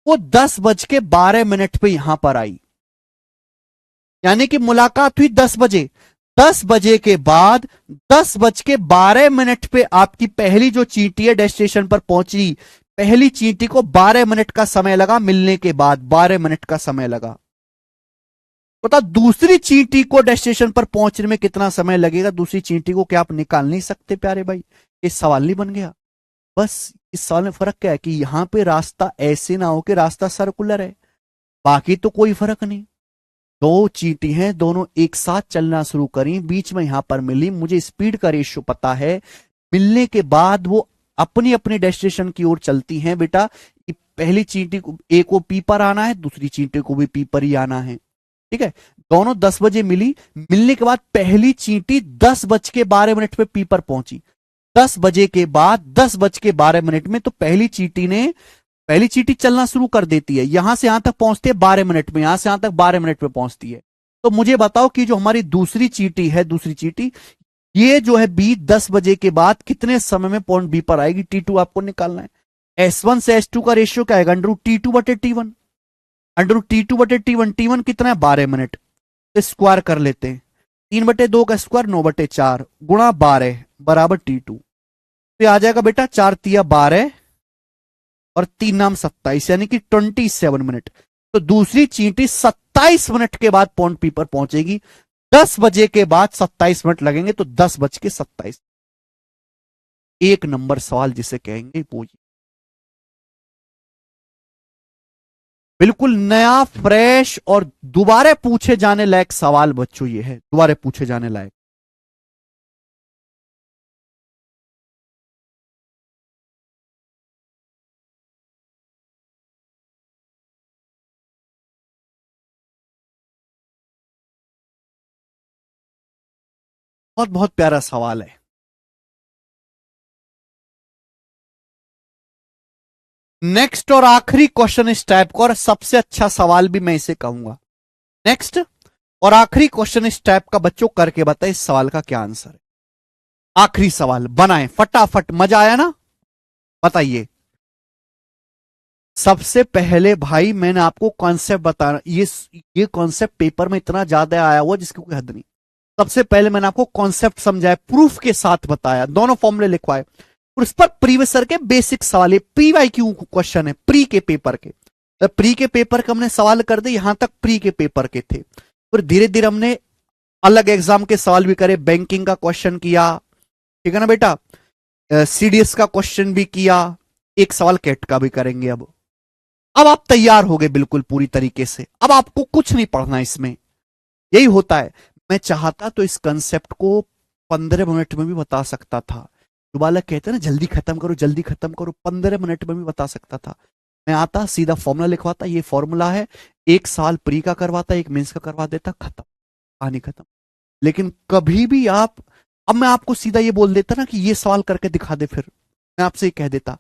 वो 10:12 पे यहां पर आई, यानी कि मुलाकात हुई 10 बजे। 10 बजे के बाद 10:12 पे आपकी पहली जो चींटी है डेस्टिनेशन पर पहुंची। पहली चींटी को 12 मिनट का समय लगा मिलने के बाद, 12 मिनट का समय लगा। बता दूसरी चींटी को डेस्टिनेशन पर पहुंचने में कितना समय लगेगा? दूसरी चींटी को क्या आप निकाल नहीं सकते प्यारे भाई? ये सवाल नहीं बन गया। बस इस सवाल में फर्क क्या है कि यहां पे रास्ता ऐसे ना हो कि रास्ता सर्कुलर है, बाकी तो कोई फर्क नहीं। दो चींटी हैं, दोनों एक साथ चलना शुरू करी, बीच में यहां पर मिली, मुझे स्पीड का रेशियो पता है, मिलने के बाद वो अपनी अपनी डेस्टिनेशन की ओर चलती हैं। बेटा पहली चींटी को ए को पी पर आना है, दूसरी चींटी को भी पी पर ही आना है। ठीक है, दोनों 10 बजे मिली, मिलने के बाद पहली चींटी 10:12 पे पी पर पहुंची। 10 बजे के बाद 10:12 में तो पहली चींटी चलना शुरू कर देती है, यहां से यहां तक पहुंचती है 12 मिनट में, यहां से यहां तक 12 मिनट में पहुंचती है। तो मुझे बताओ कि जो हमारी दूसरी चींटी है, दूसरी चींटी ये जो है बी 10 बजे के बाद कितने समय में पॉइंट बी पर आएगी? T2 आपको निकालना है। S1 से S2 का रेशियो क्या है? √T2/T1। √T2/T1, T1 कितना है? 12 मिनट। तो स्क्वायर कर लेते हैं, 3/2 का स्क्वायर 9/4 गुणा 12 बराबर T2। तो आ जाएगा बेटा 4×3=12 और 3×9 27, यानी कि 27 मिनट। तो दूसरी चींटी 27 मिनट के बाद पॉइंट पी पर पहुंचेगी। 10 बजे के बाद 27 मिनट लगेंगे, तो 10:27। एक नंबर सवाल जिसे कहेंगे वो बिल्कुल नया, फ्रेश और दोबारा पूछे जाने लायक सवाल बच्चों ये है, दोबारा पूछे जाने लायक। बहुत बहुत प्यारा सवाल है। नेक्स्ट और आखिरी क्वेश्चन इस टाइप का, और सबसे अच्छा सवाल भी मैं इसे कहूंगा। नेक्स्ट और आखिरी क्वेश्चन इस टाइप का, बच्चों करके बताए इस सवाल का क्या आंसर है। आखिरी सवाल बनाए फटाफट, मजा आया ना? बताइए। सबसे पहले भाई मैंने आपको कॉन्सेप्ट बताया, ये कॉन्सेप्ट पेपर में इतना ज्यादा आया हुआ जिसकी कोई हद नहीं। सबसे पहले मैंने आपको कॉन्सेप्ट समझाया, प्रूफ के साथ बताया, दोनों फॉर्मूले लिखवाए, और उस पर प्रीवियस सर के बेसिक सवाल, PYQ क्वेश्चन है प्री के पेपर के। तो प्री के पेपर के हमने सवाल कर दिए, यहां तक प्री के पेपर के थे। फिर धीरे धीरे हमने अलग एग्जाम के सवाल भी करे, बैंकिंग का क्वेश्चन किया, ठीक है ना बेटा, CDS का क्वेश्चन भी किया, एक सवाल कैट का भी करेंगे अब। अब आप तैयार हो गए बिल्कुल पूरी तरीके से, अब आपको कुछ नहीं पढ़ना इसमें। यही होता है। मैं चाहता तो इस कंसेप्ट को 15 मिनट में भी बता सकता था। जो बालक कहते हैं ना जल्दी खत्म करो जल्दी खत्म करो, 15 मिनट में भी बता सकता था। मैं आता सीधा फॉर्मूला लिखवाता, ये फॉर्मूला है, 1 साल प्री का करवाता, 1 मेंस का करवा देता, खत्म, कहानी खत्म। लेकिन कभी भी आप, अब मैं आपको सीधा ये बोल देता ना कि ये सवाल करके दिखा दे, फिर मैं आपसे ये कह देता,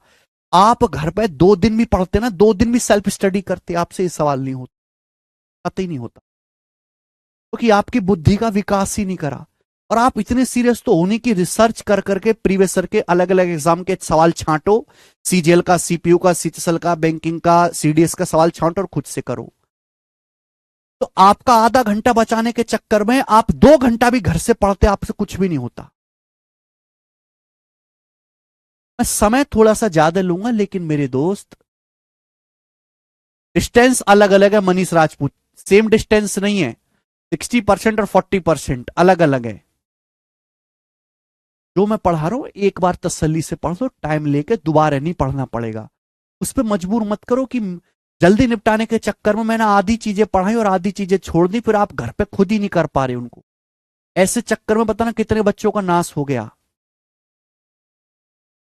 आप घर पे 2 दिन भी पढ़ते ना, 2 दिन भी सेल्फ स्टडी करते, आपसे ये सवाल नहीं होता, पता ही नहीं होता, क्योंकि आपकी बुद्धि का विकास ही नहीं करा। और आप इतने सीरियस तो होने की रिसर्च कर करके प्रीवियस के अलग अलग एग्जाम के सवाल छांटो, सीजीएल का, सीपीयू का, सीएचएसएल का, बैंकिंग का, सीडीएस का सवाल छांटो और खुद से करो। तो आपका आधा घंटा बचाने के चक्कर में आप 2 घंटा भी घर से पढ़ते, आपसे कुछ भी नहीं होता। मैं समय थोड़ा सा ज्यादा लूंगा, लेकिन मेरे दोस्त डिस्टेंस अलग अलग है। मनीष राजपूत, सेम डिस्टेंस नहीं है, 60% और 40% अलग अलग है। जो मैं पढ़ा रहा हूं एक बार तसल्ली से पढ़ लो, टाइम लेके, दोबारा नहीं पढ़ना पड़ेगा। उस पर मजबूर मत करो कि जल्दी निपटाने के चक्कर में मैंने आधी चीजें पढ़ाई और आधी चीजें छोड़ दी, फिर आप घर पे खुद ही नहीं कर पा रहे उनको। ऐसे चक्कर में बताना कितने बच्चों का नाश हो गया।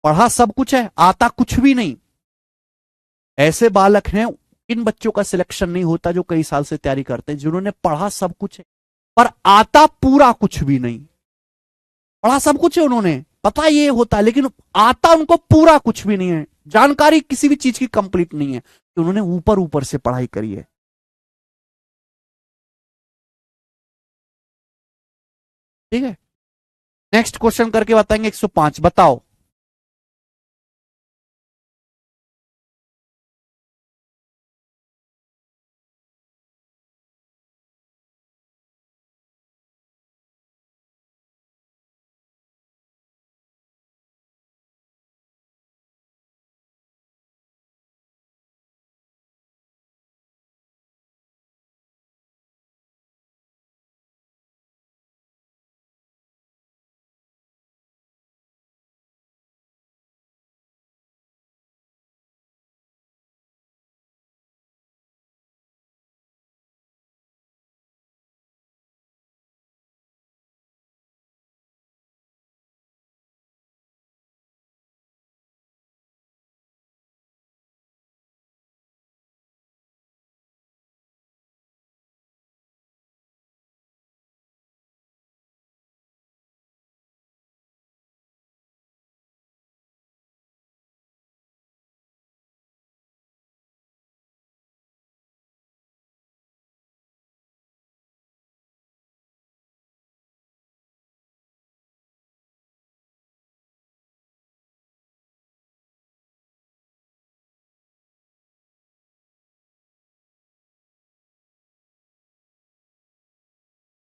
पढ़ा सब कुछ है, आता कुछ भी नहीं। ऐसे बालक हैं, इन बच्चों का सिलेक्शन नहीं होता जो कई साल से तैयारी करते हैं, जिन्होंने पढ़ा सब कुछ है पर आता पूरा कुछ भी नहीं। पढ़ा सब कुछ है उन्होंने, पता ये होता है, लेकिन आता उनको पूरा कुछ भी नहीं है। जानकारी किसी भी चीज की कंप्लीट नहीं है कि उन्होंने ऊपर ऊपर से पढ़ाई करी है। ठीक है, नेक्स्ट क्वेश्चन करके बताएंगे। 105 बताओ।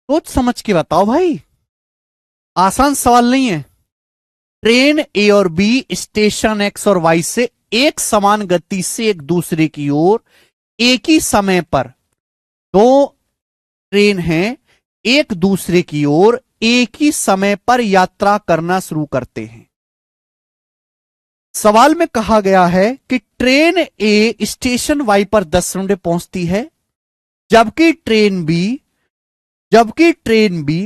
सोच समझ के बताओ भाई, आसान सवाल नहीं है। ट्रेन ए और बी स्टेशन एक्स और वाई से एक समान गति से एक दूसरे की ओर एक ही समय पर, दो ट्रेन हैं, एक दूसरे की ओर एक ही समय पर यात्रा करना शुरू करते हैं। सवाल में कहा गया है कि ट्रेन ए स्टेशन वाई पर 10 मिनट में पहुंचती है, जबकि ट्रेन बी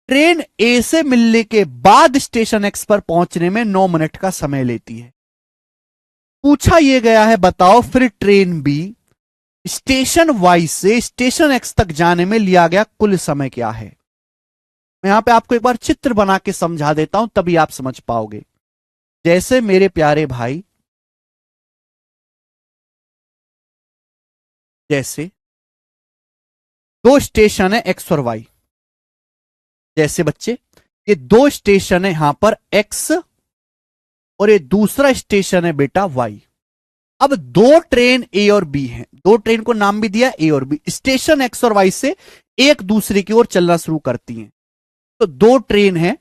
ट्रेन ए से मिलने के बाद स्टेशन एक्स पर पहुंचने में 9 मिनट का समय लेती है। पूछा यह गया है, बताओ फिर ट्रेन बी स्टेशन वाई से स्टेशन एक्स तक जाने में लिया गया कुल समय क्या है। मैं यहां पे आपको एक बार चित्र बना के समझा देता हूं, तभी आप समझ पाओगे। जैसे मेरे प्यारे भाई, जैसे दो स्टेशन है एक्स और वाई, जैसे बच्चे ये दो स्टेशन है यहां पर एक्स और ये दूसरा स्टेशन है बेटा वाई। अब दो ट्रेन ए और बी हैं, दो ट्रेन को नाम भी दिया ए और बी, स्टेशन एक्स और वाई से एक दूसरे की ओर चलना शुरू करती हैं। तो दो ट्रेन है,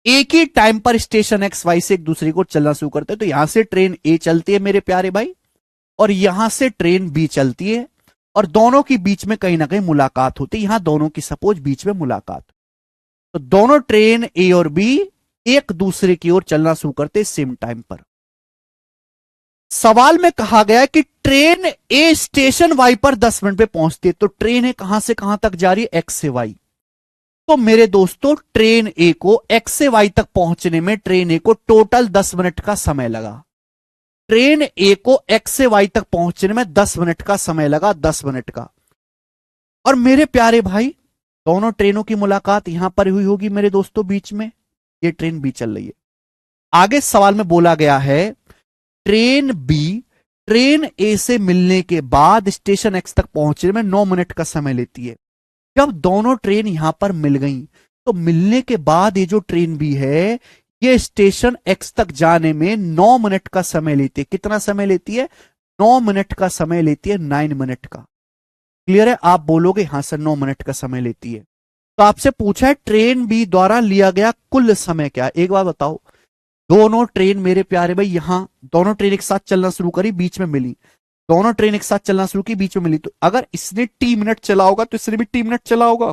एक ही टाइम पर स्टेशन एक्स वाई से एक दूसरे को चलना शुरू करते हैं। तो यहां से ट्रेन ए चलती है मेरे प्यारे भाई, और यहां से ट्रेन बी चलती है, और दोनों के बीच में कहीं ना कहीं मुलाकात होती है। यहां दोनों की सपोज बीच में मुलाकात, तो दोनों ट्रेन ए और बी एक दूसरे की ओर चलना शुरू करते सेम टाइम पर। सवाल में कहा गया है कि ट्रेन ए स्टेशन वाई पर 10 मिनट पे पहुंचती है। तो ट्रेन ए कहां से कहां तक जा रही है? एक्स से वाई। तो मेरे दोस्तों ट्रेन ए को एक्स से वाई तक पहुंचने में ट्रेन ए को टोटल 10 मिनट का समय लगा। ट्रेन ए को एक्स से वाई तक पहुंचने में 10 मिनट का समय लगा, 10 मिनट का। और मेरे प्यारे भाई, दोनों ट्रेनों की मुलाकात यहां पर हुई होगी मेरे दोस्तों बीच में। ये ट्रेन बी चल रही है। आगे सवाल में बोला गया है ट्रेन बी ट्रेन ए से मिलने के बाद स्टेशन एक्स तक पहुंचने में 9 मिनट का समय लेती है। जब दोनों ट्रेन यहां पर मिल गई तो मिलने के बाद ये जो ट्रेन बी है ये स्टेशन एक्स तक जाने में 9 मिनट का समय लेती है। कितना समय लेती है? 9 मिनट का समय लेती है, 9 मिनट का। क्लियर है? आप बोलोगे हां सर 9 मिनट का समय लेती है। तो आपसे पूछा है ट्रेन बी द्वारा लिया गया कुल समय क्या? एक बार बताओ। दोनों ट्रेन मेरे प्यारे भाई यहां दोनों ट्रेन एक साथ चलना शुरू करी, बीच में मिली। दोनों ट्रेन एक साथ चलना शुरू की, बीच में मिली। तो अगर इसने टी मिनट चला होगा तो इसने भी टी मिनट चला होगा,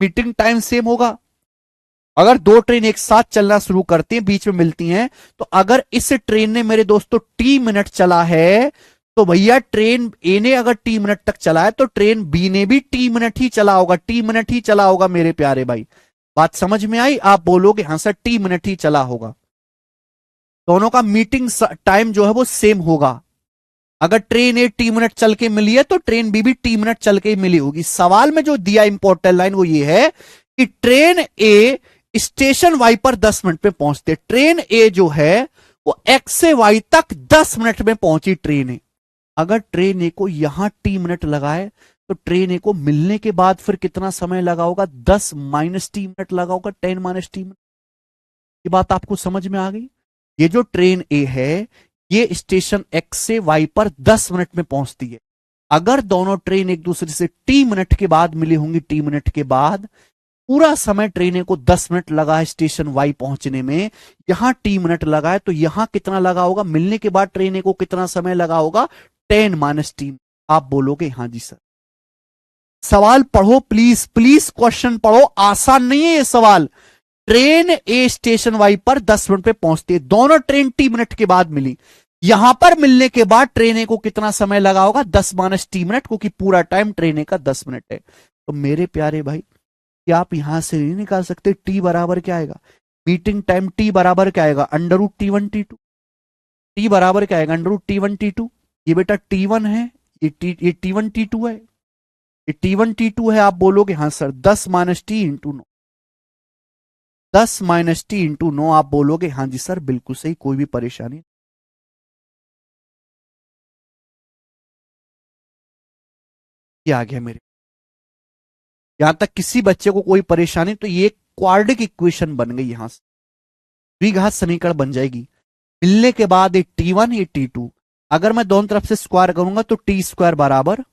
मीटिंग टाइम सेम होगा। अगर दो ट्रेन एक साथ चलना शुरू करती हैं, बीच में मिलती हैं, तो अगर इस ट्रेन ने मेरे दोस्तों टी मिनट चला है तो भैया ट्रेन ए ने अगर टी मिनट तक चला है तो ट्रेन बी ने भी टी मिनट ही चला होगा, टी मिनट ही चला होगा मेरे प्यारे भाई। बात समझ में आई? आप बोलोगे हां सर टी मिनट ही चला होगा। दोनों का मीटिंग टाइम जो है वो सेम होगा। अगर ट्रेन ए टी मिनट चल के मिली है तो ट्रेन बी भी टी मिनट चल के मिली होगी। सवाल में जो दिया इंपॉर्टेंट लाइन वो ये है कि ट्रेन ए स्टेशन वाई पर 10 मिनट में पहुंचते। ट्रेन ए जो है वो एक्स से वाई तक 10 मिनट में पहुंची ट्रेन ए। अगर ट्रेन ए को यहां टी मिनट लगाए तो ट्रेन ए को मिलने के बाद फिर कितना समय लगा होगा? 10 माइनस टी मिनट लगा होगा, 10 माइनस टी मिनट। ये बात आपको समझ में आ गई? ये जो ट्रेन ए है ये स्टेशन एक्स से वाई पर 10 मिनट में पहुंचती है। अगर दोनों ट्रेन एक दूसरे से टी मिनट के बाद मिली होंगी, टी मिनट के बाद पूरा समय ट्रेन को 10 मिनट लगा है स्टेशन वाई पहुंचने में, यहां टी मिनट लगा है तो यहां कितना लगा होगा? मिलने के बाद ट्रेन को कितना समय लगा होगा? 10 माइनस टी। आप बोलोगे हां जी सर। सवाल पढ़ो प्लीज, प्लीज क्वेश्चन पढ़ो, आसान नहीं है ये सवाल। ट्रेन ए स्टेशन वाई पर 10 मिनट पे पहुंचती है, दोनों ट्रेन टी मिनट के बाद मिली। यहां पर मिलने के बाद ट्रेन ए को कितना समय लगा होगा? 10 माइनस टी मिनट, क्योंकि पूरा टाइम ट्रेन ए का 10 मिनट है। तो मेरे प्यारे भाई क्या आप यहां से नहीं निकाल सकते टी बराबर क्या आएगा? मीटिंग टाइम टी बराबर क्या आएगा? Under root T one T two. T बराबर क्या आएगा? Under root T one T two. ये बेटा टी वन है, ये टी वन टी टू है, ये टी वन टी टू है। आप बोलोगे हाँ sir 10 minus T into 9, 10 minus T into 9। आप बोलोगे हाँ जी सर बिल्कुल सही, कोई भी परेशानी। ये आ गया मेरे, यहां तक किसी बच्चे को कोई परेशानी? तो ये क्वाड्रिक इक्वेशन बन गई, यहां से द्विघात समीकरण बन जाएगी। मिलने के बाद ये टी वन ये टी टू, अगर मैं दोनों तरफ से स्क्वायर करूंगा तो टी स्क्वायर बराबर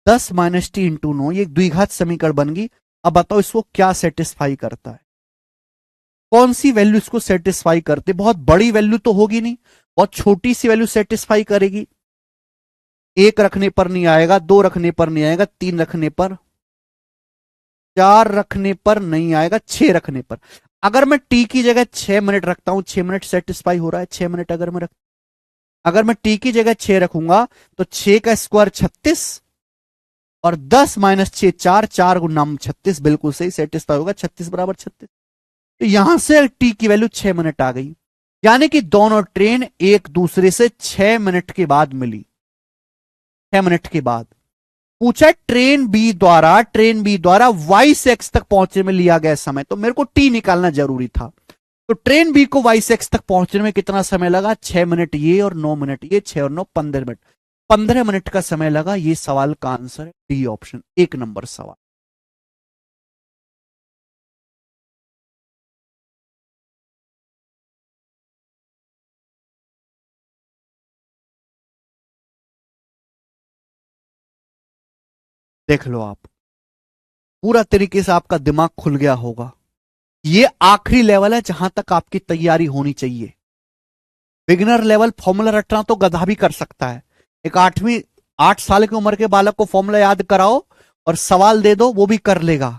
10 माइनस टी इंटू 9, ये द्विघात समीकरण बन गई। अब बताओ इसको क्या सेटिस्फाई करता है? कौन सी वैल्यू इसको सेटिस्फाई करते? बहुत बड़ी वैल्यू तो होगी नहीं, बहुत छोटी सी वैल्यू सेटिस्फाई करेगी। एक रखने पर नहीं आएगा, दो रखने पर नहीं आएगा, तीन रखने पर, चार रखने पर नहीं आएगा, 6 रखने पर। अगर मैं टी की जगह 6 मिनट रखता हूं, 6 मिनट सेटिस्फाई हो रहा है। 6 मिनट अगर मैं टी की जगह 6 रखूंगा तो 6 का स्क्वायर 36 और 10 माइनस 6 4, 4 गुना 36, बिल्कुल सही सेटिस्फाई होगा। 36 बराबर 36। तो यहां से टी की वैल्यू 6 मिनट आ गई, यानी कि दोनों ट्रेन एक दूसरे से 6 मिनट के बाद मिली। 6 मिनट के बाद पूछा ट्रेन बी द्वारा वाई से एक्स तक पहुंचने में लिया गया समय, तो मेरे को टी निकालना जरूरी था। तो ट्रेन बी को वाई से एक्स तक पहुंचने में कितना समय लगा? 6 मिनट ये और 9 मिनट ये, 6 और 9 15 मिनट, 15 मिनट का समय लगा। ये सवाल का आंसर है डी ऑप्शन, 1 नंबर सवाल। देख लो आप, पूरा तरीके से आपका दिमाग खुल गया होगा। ये आखिरी लेवल है जहां तक आपकी तैयारी होनी चाहिए। बिगिनर लेवल फॉर्मूला रटना तो गधा भी कर सकता है। एक 8 साल की उम्र के बालक को फॉर्मूला याद कराओ और सवाल दे दो, वो भी कर लेगा।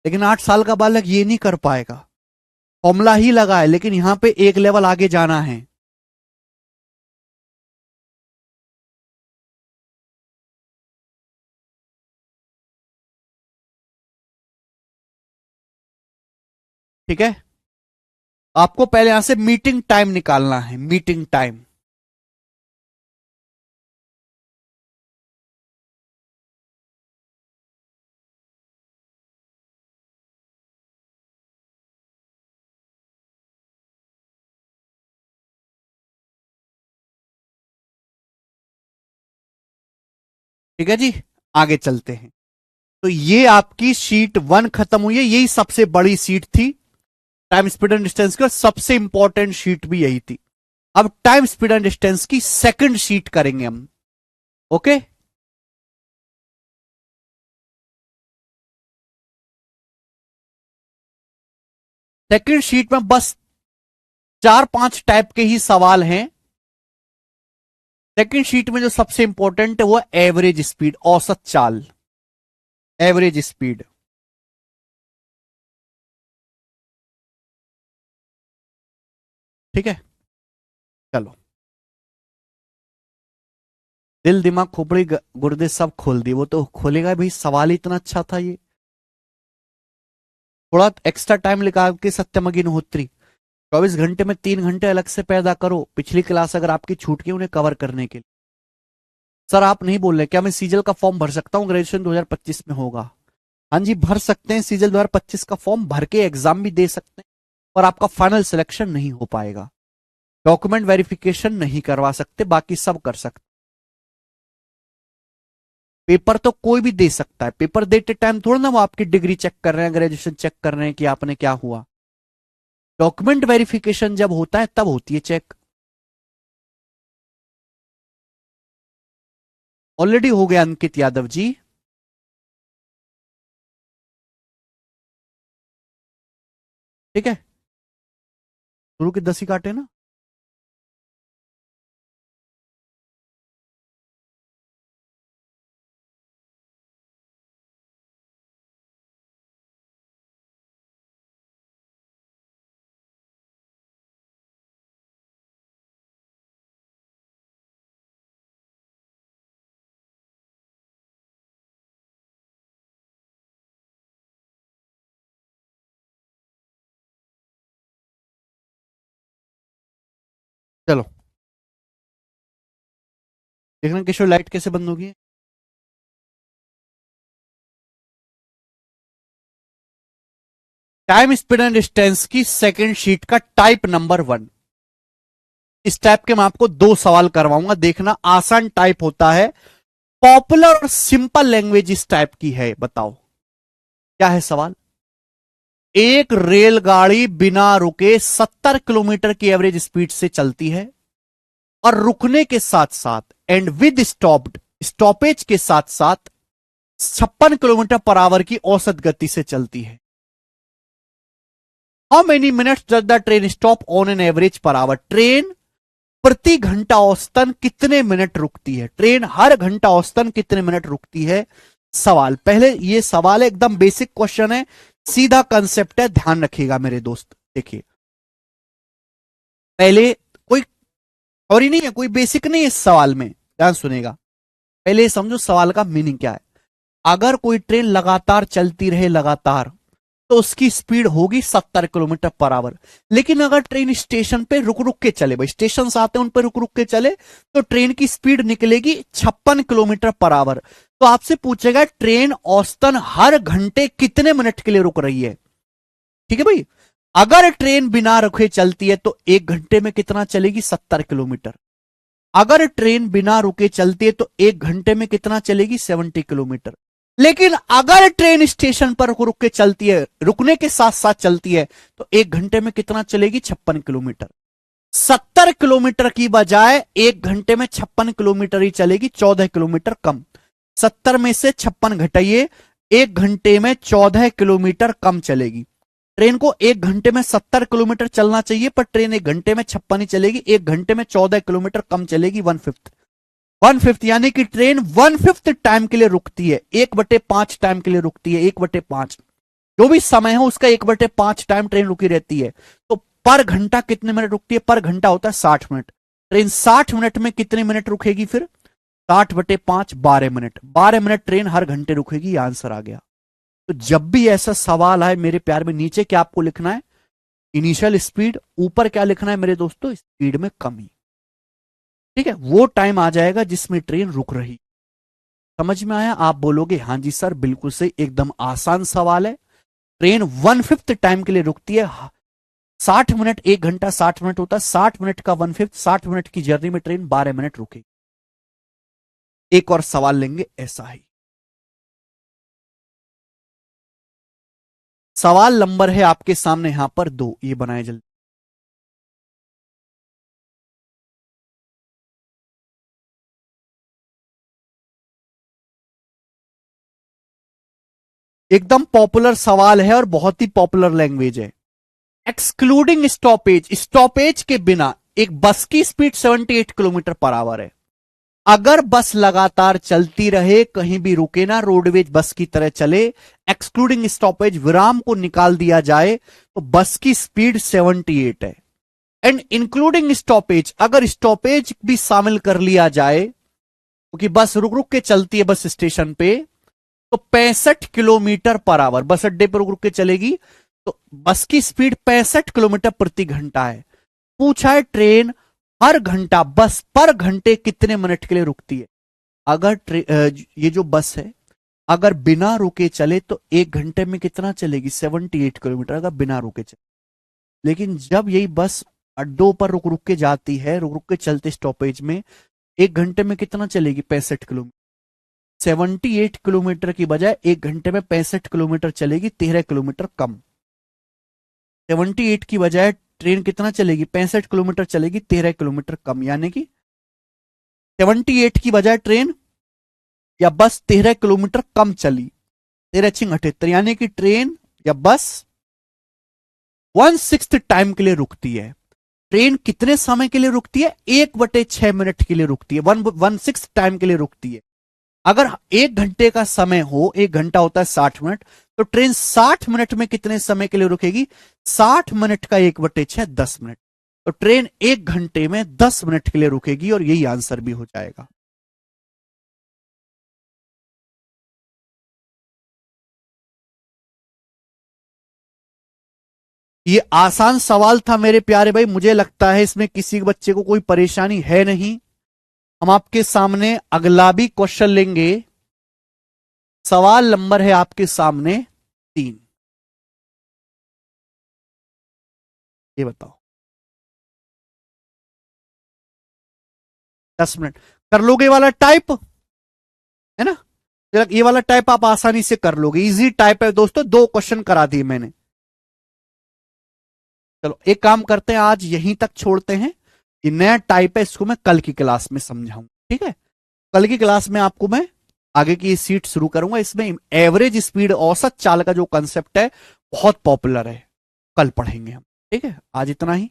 लेकिन 8 साल का बालक ये नहीं कर पाएगा। फॉर्मूला ही लगा है लेकिन यहां पे एक लेवल आगे जाना है। ठीक है, आपको पहले यहां से मीटिंग टाइम निकालना है, मीटिंग टाइम। ठीक है जी, आगे चलते हैं। तो ये आपकी शीट 1 खत्म हुई है, यही सबसे बड़ी शीट थी टाइम स्पीड एंड डिस्टेंस की, और सबसे इंपॉर्टेंट शीट भी यही थी। अब टाइम स्पीड एंड डिस्टेंस की सेकंड शीट करेंगे हम। ओके, सेकंड शीट में बस 4-5 टाइप के ही सवाल हैं। सेकंड शीट में जो सबसे इंपॉर्टेंट है वो एवरेज स्पीड, औसत चाल, एवरेज स्पीड। ठीक है, चलो, दिल दिमाग खोपड़ी गुर्दे सब खोल दिए, वो तो खोलेगा भाई, सवाल ही इतना अच्छा था ये। थोड़ा एक्स्ट्रा टाइम निकाल के सत्यम अग्निहोत्री 24 घंटे में 3 घंटे अलग से पैदा करो, पिछली क्लास अगर आपकी छूट गई उन्हें कवर करने के लिए। सर आप नहीं बोल रहे, क्या मैं सीजल का फॉर्म भर सकता हूँ, ग्रेजुएशन 2025 में होगा? हाँ जी भर सकते हैं, सीजल 2025 का फॉर्म भर के एग्जाम भी दे सकते हैं, और आपका फाइनल सिलेक्शन नहीं हो पाएगा। डॉक्यूमेंट वेरिफिकेशन नहीं करवा सकते, बाकी सब कर सकते। पेपर तो कोई भी दे सकता है, पेपर देते टाइम थोड़ा ना वो आपकी डिग्री चेक कर रहे हैं, ग्रेजुएशन चेक कर रहे हैं कि आपने क्या हुआ। डॉक्यूमेंट वेरिफिकेशन जब होता है तब होती है चेक। ऑलरेडी हो गया अंकित यादव जी। ठीक है, शुरू के 10 ही काटे ना। चलो देखना किशोर लाइट कैसे बंद होगी। टाइम स्पीड एंड डिस्टेंस की सेकंड शीट का टाइप नंबर 1। इस टाइप के मैं आपको 2 सवाल करवाऊंगा, देखना आसान टाइप होता है। पॉपुलर और सिंपल लैंग्वेज इस टाइप की है, बताओ क्या है सवाल। एक रेलगाड़ी बिना रुके 70 किलोमीटर की एवरेज स्पीड से चलती है, और रुकने के साथ साथ एंड विद स्टॉप्ड, स्टॉपेज के साथ साथ 56 किलोमीटर पर आवर की औसत गति से चलती है। How many minutes does the train stop on an average per hour. Train प्रति घंटा औसतन कितने मिनट रुकती है, ट्रेन हर घंटा औसतन कितने मिनट रुकती है। सवाल, पहले ये सवाल है, एकदम बेसिक क्वेश्चन है, सीधा कंसेप्ट है, ध्यान रखिएगा मेरे दोस्त। देखिए पहले कोई और ही नहीं है, कोई बेसिक नहीं है इस सवाल में, ध्यान सुनेगा। पहले समझो सवाल का मीनिंग क्या है। अगर कोई ट्रेन लगातार चलती रहे लगातार, तो उसकी स्पीड होगी 70 किलोमीटर पर आवर। लेकिन अगर ट्रेन स्टेशन पे रुक रुक के चले, भाई स्टेशन आते हैं उन पर रुक रुक के चले, तो ट्रेन की स्पीड निकलेगी 56 किलोमीटर पर आवर। तो आपसे पूछेगा ट्रेन औसतन हर घंटे कितने मिनट के लिए रुक रही है। ठीक है भाई, अगर ट्रेन बिना रुके चलती है तो 1 घंटे में कितना चलेगी, 70 किलोमीटर। अगर ट्रेन बिना रुके चलती है तो 1 घंटे में कितना चलेगी, 70 किलोमीटर। लेकिन अगर ट्रेन स्टेशन पर रुक रुक के चलती है, रुकने के साथ साथ चलती है, तो 1 घंटे में कितना चलेगी, 56 किलोमीटर। 70 किलोमीटर की बजाय 1 घंटे में 56 किलोमीटर ही चलेगी, 14 किलोमीटर कम। 70 में से 56 घटाइए, 1 घंटे में 14 किलोमीटर कम चलेगी। ट्रेन को 1 घंटे में 70 किलोमीटर चलना चाहिए, पर ट्रेन 1 घंटे में 56 ही चलेगी, 1 घंटे में 14 किलोमीटर कम चलेगी, 1/5। यानी कि ट्रेन 1/5 टाइम के लिए रुकती है, 1/5 टाइम के लिए रुकती है, 1/5 जो भी समय है उसका 1/5 टाइम ट्रेन रुकी रहती है। तो पर घंटा कितने मिनट रुकती है, पर घंटा होता है 60 मिनट। ट्रेन 60 मिनट में कितने मिनट रुकेगी फिर, 60/5 12 मिनट, 12 मिनट ट्रेन हर घंटे रुकेगी। आंसर आ गया। तो जब भी ऐसा सवाल आए मेरे प्यार में, नीचे क्या आपको लिखना है, इनिशियल स्पीड, ऊपर क्या लिखना है मेरे दोस्तों, स्पीड में कमी। ठीक है, वो टाइम आ जाएगा जिसमें ट्रेन रुक रही। समझ में आया? आप बोलोगे हाँ जी सर बिल्कुल सही, एकदम आसान सवाल है। ट्रेन 1/5 टाइम के लिए रुकती है। 60 मिनट, 1 घंटा 60 मिनट होता है, 60 मिनट का 1/5, 60 मिनट की जर्नी में ट्रेन 12 मिनट रुकेगी। एक और सवाल लेंगे ऐसा ही। सवाल नंबर है आपके सामने यहां पर 2, ये बनाए जल्दी। एकदम पॉपुलर सवाल है और बहुत ही पॉपुलर लैंग्वेज है। एक्सक्लूडिंग स्टॉपेज, स्टॉपेज के बिना एक बस की स्पीड 78 किलोमीटर पर आवर है। अगर बस लगातार चलती रहे, कहीं भी रुके ना, रोडवेज बस की तरह चले, एक्सक्लूडिंग स्टॉपेज, विराम को निकाल दिया जाए, तो बस की स्पीड 78 है। एंड इंक्लूडिंग स्टॉपेज, अगर स्टॉपेज भी शामिल कर लिया जाए, क्योंकि बस रुक रुक के चलती है बस स्टेशन पे, तो 65 किलोमीटर पर आवर बस अड्डे पर रुक रुक के चलेगी, तो बस की स्पीड 65 किलोमीटर प्रति घंटा है। पूछा है ट्रेन हर घंटा, बस पर घंटे कितने मिनट के लिए रुकती है। अगर ये जो बस है अगर बिना रुके चले तो 1 घंटे में कितना चलेगी, 78 किलोमीटर, अगर बिना रुके चले। लेकिन जब यही बस अड्डों पर रुक रुक के जाती है, रुक रुक के चलते स्टॉपेज में, 1 घंटे में कितना चलेगी, 65 किलोमीटर। 78 किलोमीटर की बजाय 1 घंटे में 65 किलोमीटर चलेगी, 13 किलोमीटर कम। 78 की बजाय ट्रेन कितना चलेगी, 65 किलोमीटर चलेगी, 13 किलोमीटर कम। यानी कि 78 की बजाय ट्रेन या बस 13 किलोमीटर कम चली, 13×78, यानी कि ट्रेन या बस 1/6 टाइम के लिए रुकती है। ट्रेन कितने समय के लिए रुकती है, 1/6 मिनट के लिए रुकती है, 1/6 टाइम के लिए रुकती है। अगर 1 घंटे का समय हो, 1 घंटा होता है 60 मिनट, तो ट्रेन 60 मिनट में कितने समय के लिए रुकेगी, 60 मिनट का 1/6, 10 मिनट। तो ट्रेन 1 घंटे में 10 मिनट के लिए रुकेगी, और यही आंसर भी हो जाएगा। ये आसान सवाल था मेरे प्यारे भाई, मुझे लगता है इसमें किसी बच्चे को कोई परेशानी है नहीं। हम आपके सामने अगला भी क्वेश्चन लेंगे। सवाल नंबर है आपके सामने 3। ये बताओ, 10 मिनट कर लोगे वाला टाइप, है ना? ये वाला टाइप आप आसानी से कर लोगे, इजी टाइप है दोस्तों, 2 क्वेश्चन करा दिए मैंने। चलो एक काम करते हैं, आज यहीं तक छोड़ते हैं। ये नया टाइप है, इसको मैं कल की क्लास में समझाऊंगा, ठीक है? कल की क्लास में आपको मैं आगे की सीट शुरू करूंगा। इसमें एवरेज स्पीड, औसत चाल का जो कंसेप्ट है, बहुत पॉपुलर है, कल पढ़ेंगे हम। ठीक है, आज इतना ही।